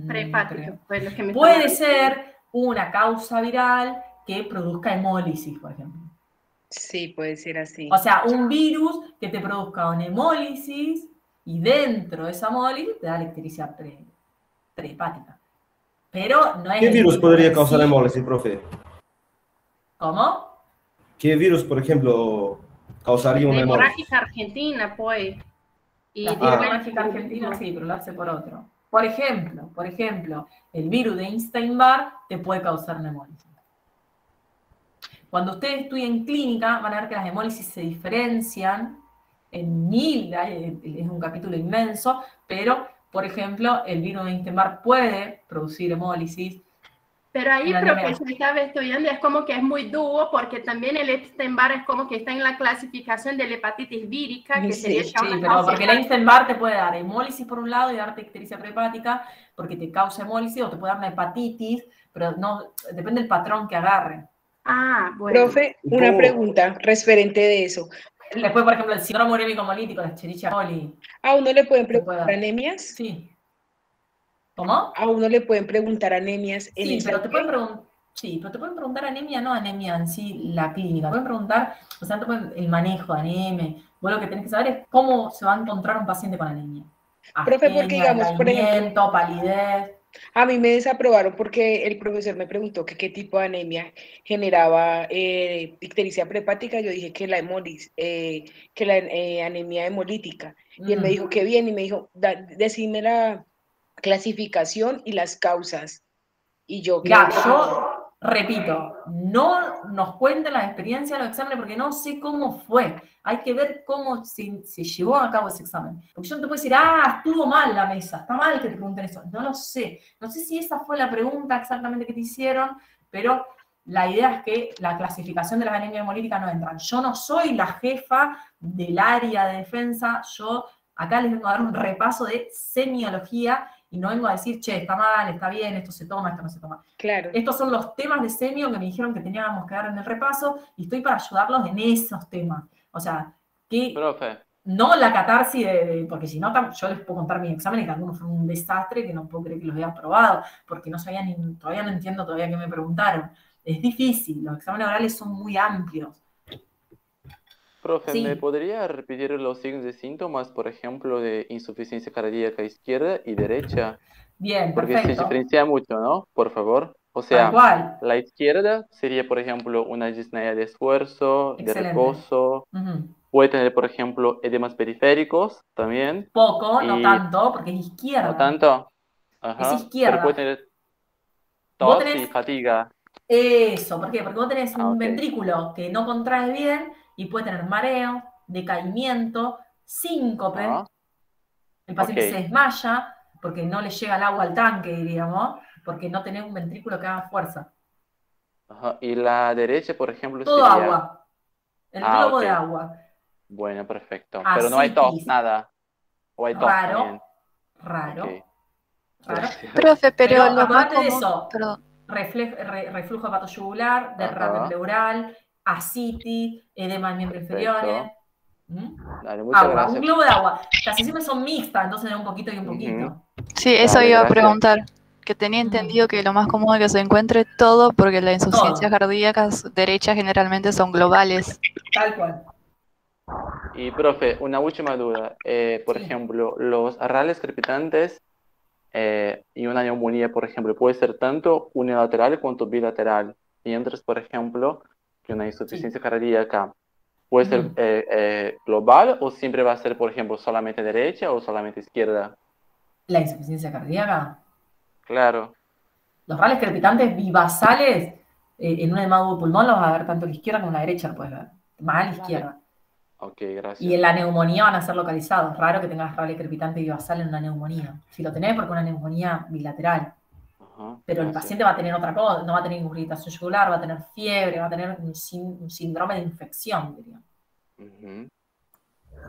Prehepática, pues lo que me puede ser una causa viral que produzca hemólisis, por ejemplo. Sí, puede ser así. O sea, un virus que te produzca una hemólisis y dentro de esa hemólisis te da la ictericia prehepática. Pero no es... ¿Qué virus podría causar hemólisis, profe? ¿Cómo? ¿Qué virus, por ejemplo, causaría una hemólisis? Hemorrágica argentina, pues. La hemorrágica argentina sí, pero lo hace por otro. Por ejemplo, el virus de Epstein-Barr te puede causar una hemólisis. Cuando ustedes estudien clínica, van a ver que las hemólisis se diferencian en 1000, es un capítulo inmenso, pero, por ejemplo, el virus de Epstein-Barr puede producir hemólisis. Pero ahí, profesor, estaba estudiando, es como que es muy duro, porque también el Epstein-Barr es como que está en la clasificación de la hepatitis vírica, que sería pero porque el Epstein-Barr te puede dar hemólisis por un lado y darte ictericia prehepática, porque te causa hemólisis, o te puede dar una hepatitis, pero no, depende del patrón que agarre. Ah, bueno. Profe, una pregunta referente de eso. Después, por ejemplo, el síndrome urémico hemolítico, la Escherichia coli. ¿A uno le pueden preguntar anemias? Sí. ¿Cómo? A uno le pueden preguntar anemias en sí, esa pero te pueden preguntar anemia, no anemia en sí, la clínica. Te pueden preguntar, o sea, el manejo de anemia. Vos lo que tenés que saber es cómo se va a encontrar un paciente con anemia. Profe, porque digamos, por ejemplo, palidez. A mí me desaprobaron porque el profesor me preguntó que qué tipo de anemia generaba ictericia prehepática. Yo dije que la anemia hemolítica. Y él me dijo que bien, y me dijo, decime la clasificación y las causas. Y yo... yo repito, no nos cuenten las experiencias de los exámenes porque no sé cómo fue. Hay que ver cómo se llevó a cabo ese examen. Porque yo no te puedo decir, estuvo mal la mesa, está mal que te pregunten eso. No lo sé. No sé si esa fue la pregunta exactamente que te hicieron, pero la idea es que la clasificación de las anemias hemolíticas no entran. Yo no soy la jefa del área de defensa, yo acá les vengo a dar un repaso de semiología y no vengo a decir, che, está mal, está bien, esto se toma, esto no se toma. Claro. Estos son los temas de semio que me dijeron que teníamos que dar en el repaso y estoy para ayudarlos en esos temas. O sea, que Profe. No la catarsis porque si no, yo les puedo contar mis exámenes que algunos fueron un desastre, que no puedo creer que los haya aprobado, porque no sabía todavía no entiendo todavía qué me preguntaron. Es difícil, los exámenes orales son muy amplios. Profe, ¿me podría repetir los signos de síntomas, por ejemplo, de insuficiencia cardíaca izquierda y derecha? Bien, porque perfecto. se diferencia mucho, ¿no? Por favor. O sea, la izquierda sería, por ejemplo, una disnea de esfuerzo, de reposo. puede tener, por ejemplo, edemas periféricos también. Poco, no tanto, porque es izquierda. ¿No tanto? Ajá. Es izquierda. Pero puede tener tos y fatiga. Eso, ¿por qué? Porque vos tenés un ventrículo que no contrae bien y puede tener mareo, decaimiento, síncope. El paciente se desmaya porque no le llega el agua al tanque, diríamos, porque no tenés un ventrículo que haga fuerza. Ajá. Y la derecha, por ejemplo, todo sería... agua. El globo de agua. Bueno, perfecto. Asitis. Pero no hay tos, nada. O hay tos también. Raro. Profe, pero lo más común... de eso. Perdón. Reflujo hepatoyugular, derrame pleural, asitis, edema de miembros inferiores. Dale, muchas gracias. Un globo de agua. Casi siempre son mixtas, entonces de un poquito y un poquito. Sí, eso iba a preguntar. Que tenía entendido que lo más común es que se encuentre todo, porque las insuficiencias cardíacas derechas generalmente son globales. Tal cual. Y profe, una última duda. Por ejemplo, los rales crepitantes y una neumonía, por ejemplo, puede ser tanto unilateral cuanto bilateral. Mientras, por ejemplo, que una insuficiencia cardíaca puede ser global o siempre va a ser, por ejemplo, solamente derecha o solamente izquierda. ¿La insuficiencia cardíaca? Claro. Los rales crepitantes bivasales en un edema de pulmón los vas a ver tanto a la izquierda como a la derecha, lo puedes ver. Más a la izquierda. Ok, gracias. Y en la neumonía van a ser localizados. Raro que tengas rale crepitante bivasal en una neumonía. Si lo tenés, porque es una neumonía bilateral. Pero el paciente va a tener otra cosa, no va a tener irritación yugular, va a tener fiebre, va a tener un síndrome de infección, diría.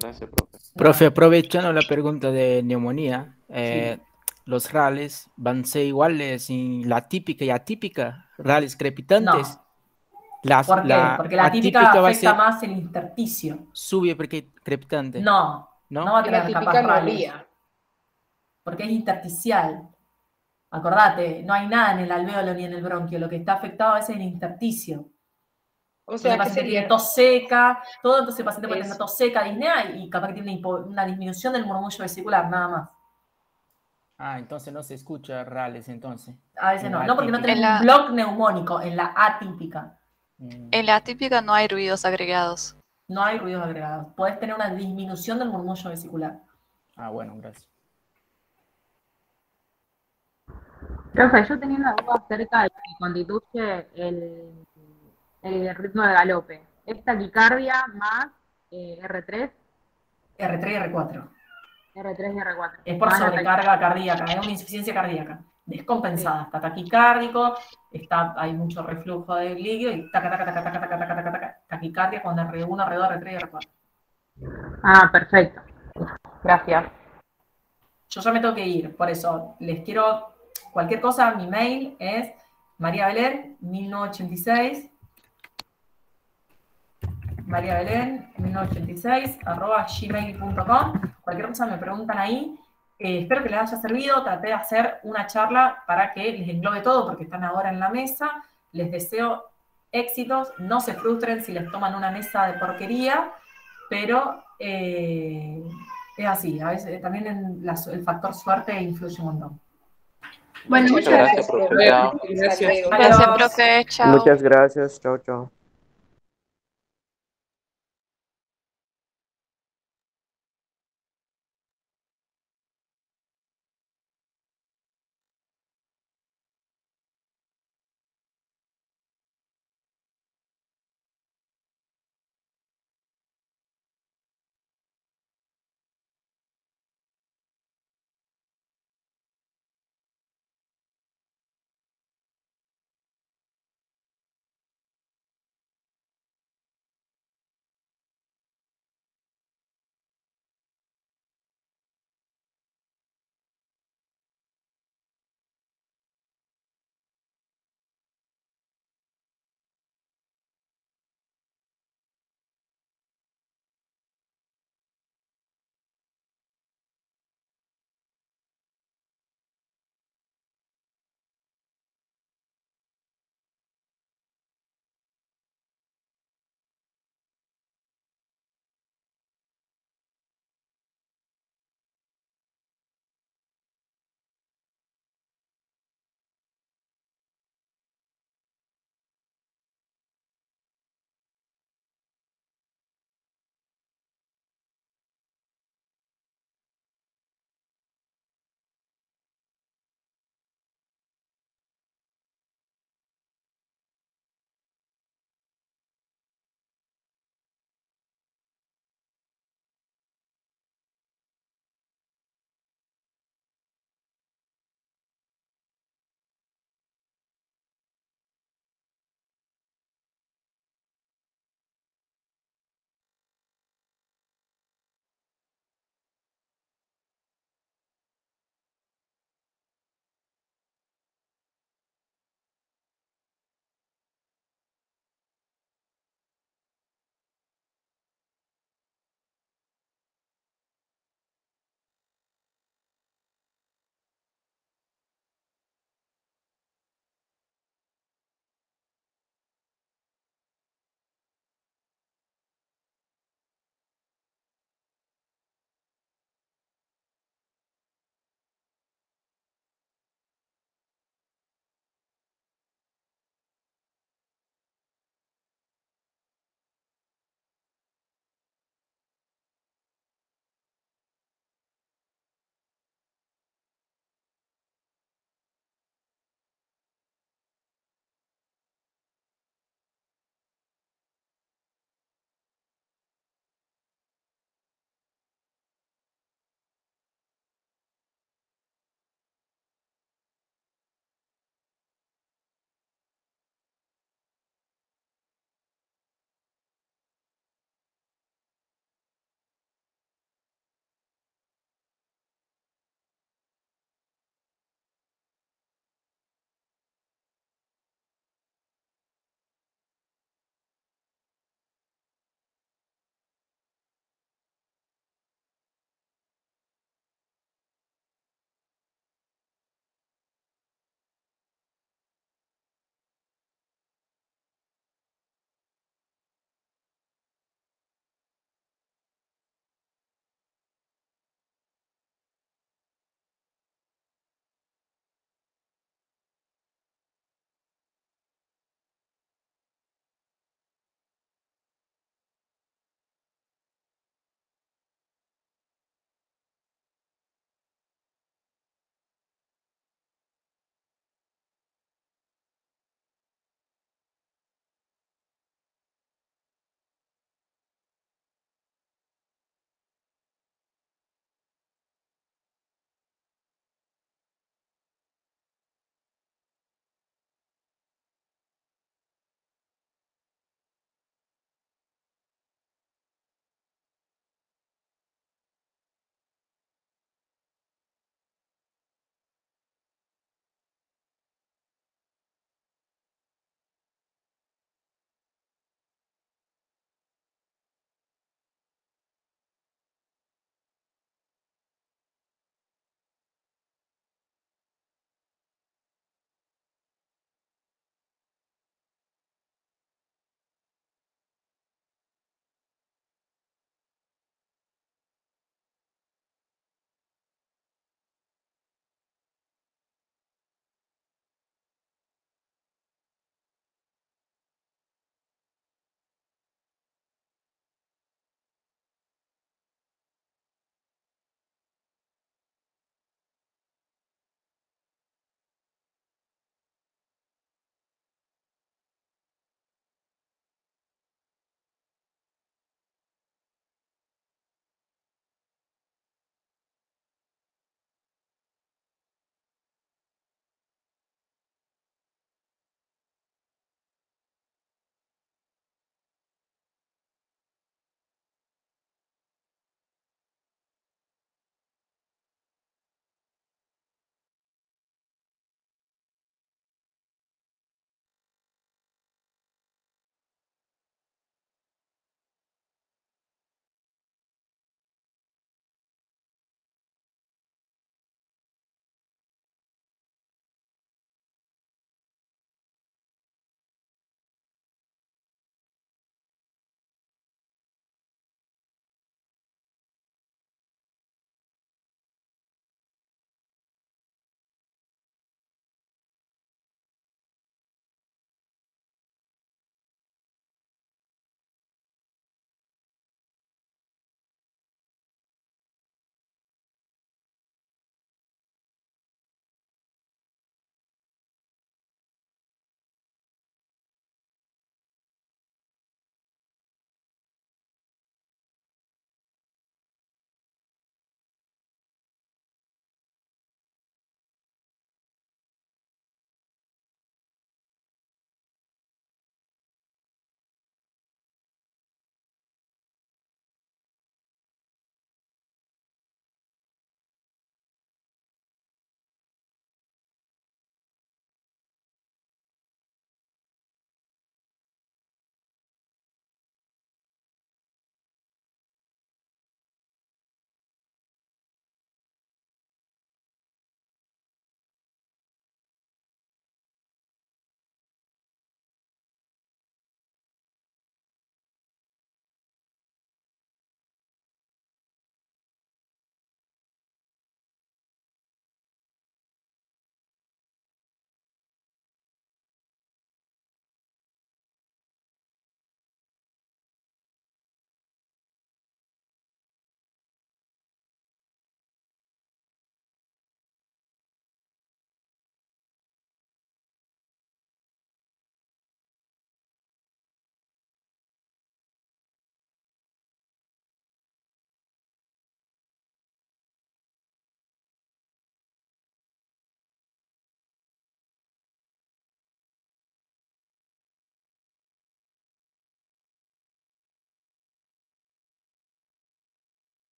Gracias, profe. Profe, aprovechando la pregunta de neumonía, los rales van a ser iguales en la típica y atípica, rales crepitantes. No. ¿Por qué? Porque la típica afecta más el intersticio. Subcrepitante. No va a tener capaz rales. Porque es intersticial. Acordate, no hay nada en el alvéolo ni en el bronquio, lo que está afectado es el intersticio. O sea, el paciente tiene tos seca, todo, entonces el paciente puede tener tos seca, disnea y capaz que tiene una disminución del murmullo vesicular, nada más. Entonces no se escucha rales, entonces. A veces no, porque no tenemos un bloque neumónico en la atípica. En la atípica no hay ruidos agregados. No hay ruidos agregados. Puedes tener una disminución del murmullo vesicular. Bueno, gracias. Profe, yo tenía una duda acerca de lo que constituye el ritmo de galope. ¿Es taquicardia más R3? R3 y R4. R3 y R4. Es por sobrecarga cardíaca, es una insuficiencia cardíaca, descompensada. Está taquicárdico, hay mucho reflujo de líquido y taquicardia cuando R1, R2, R3 y R4. Perfecto. Gracias. Yo ya me tengo que ir, por eso les quiero... Cualquier cosa, mi mail es mariabelen1986 @gmail.com. Cualquier cosa me preguntan ahí. Espero que les haya servido. Traté de hacer una charla para que les englobe todo, porque están ahora en la mesa. Les deseo éxitos. No se frustren si les toman una mesa de porquería, pero es así. A veces también el factor suerte influye un montón. Bueno, muchas gracias, profe. Gracias, profe. Chao. Muchas gracias. Chao, chao.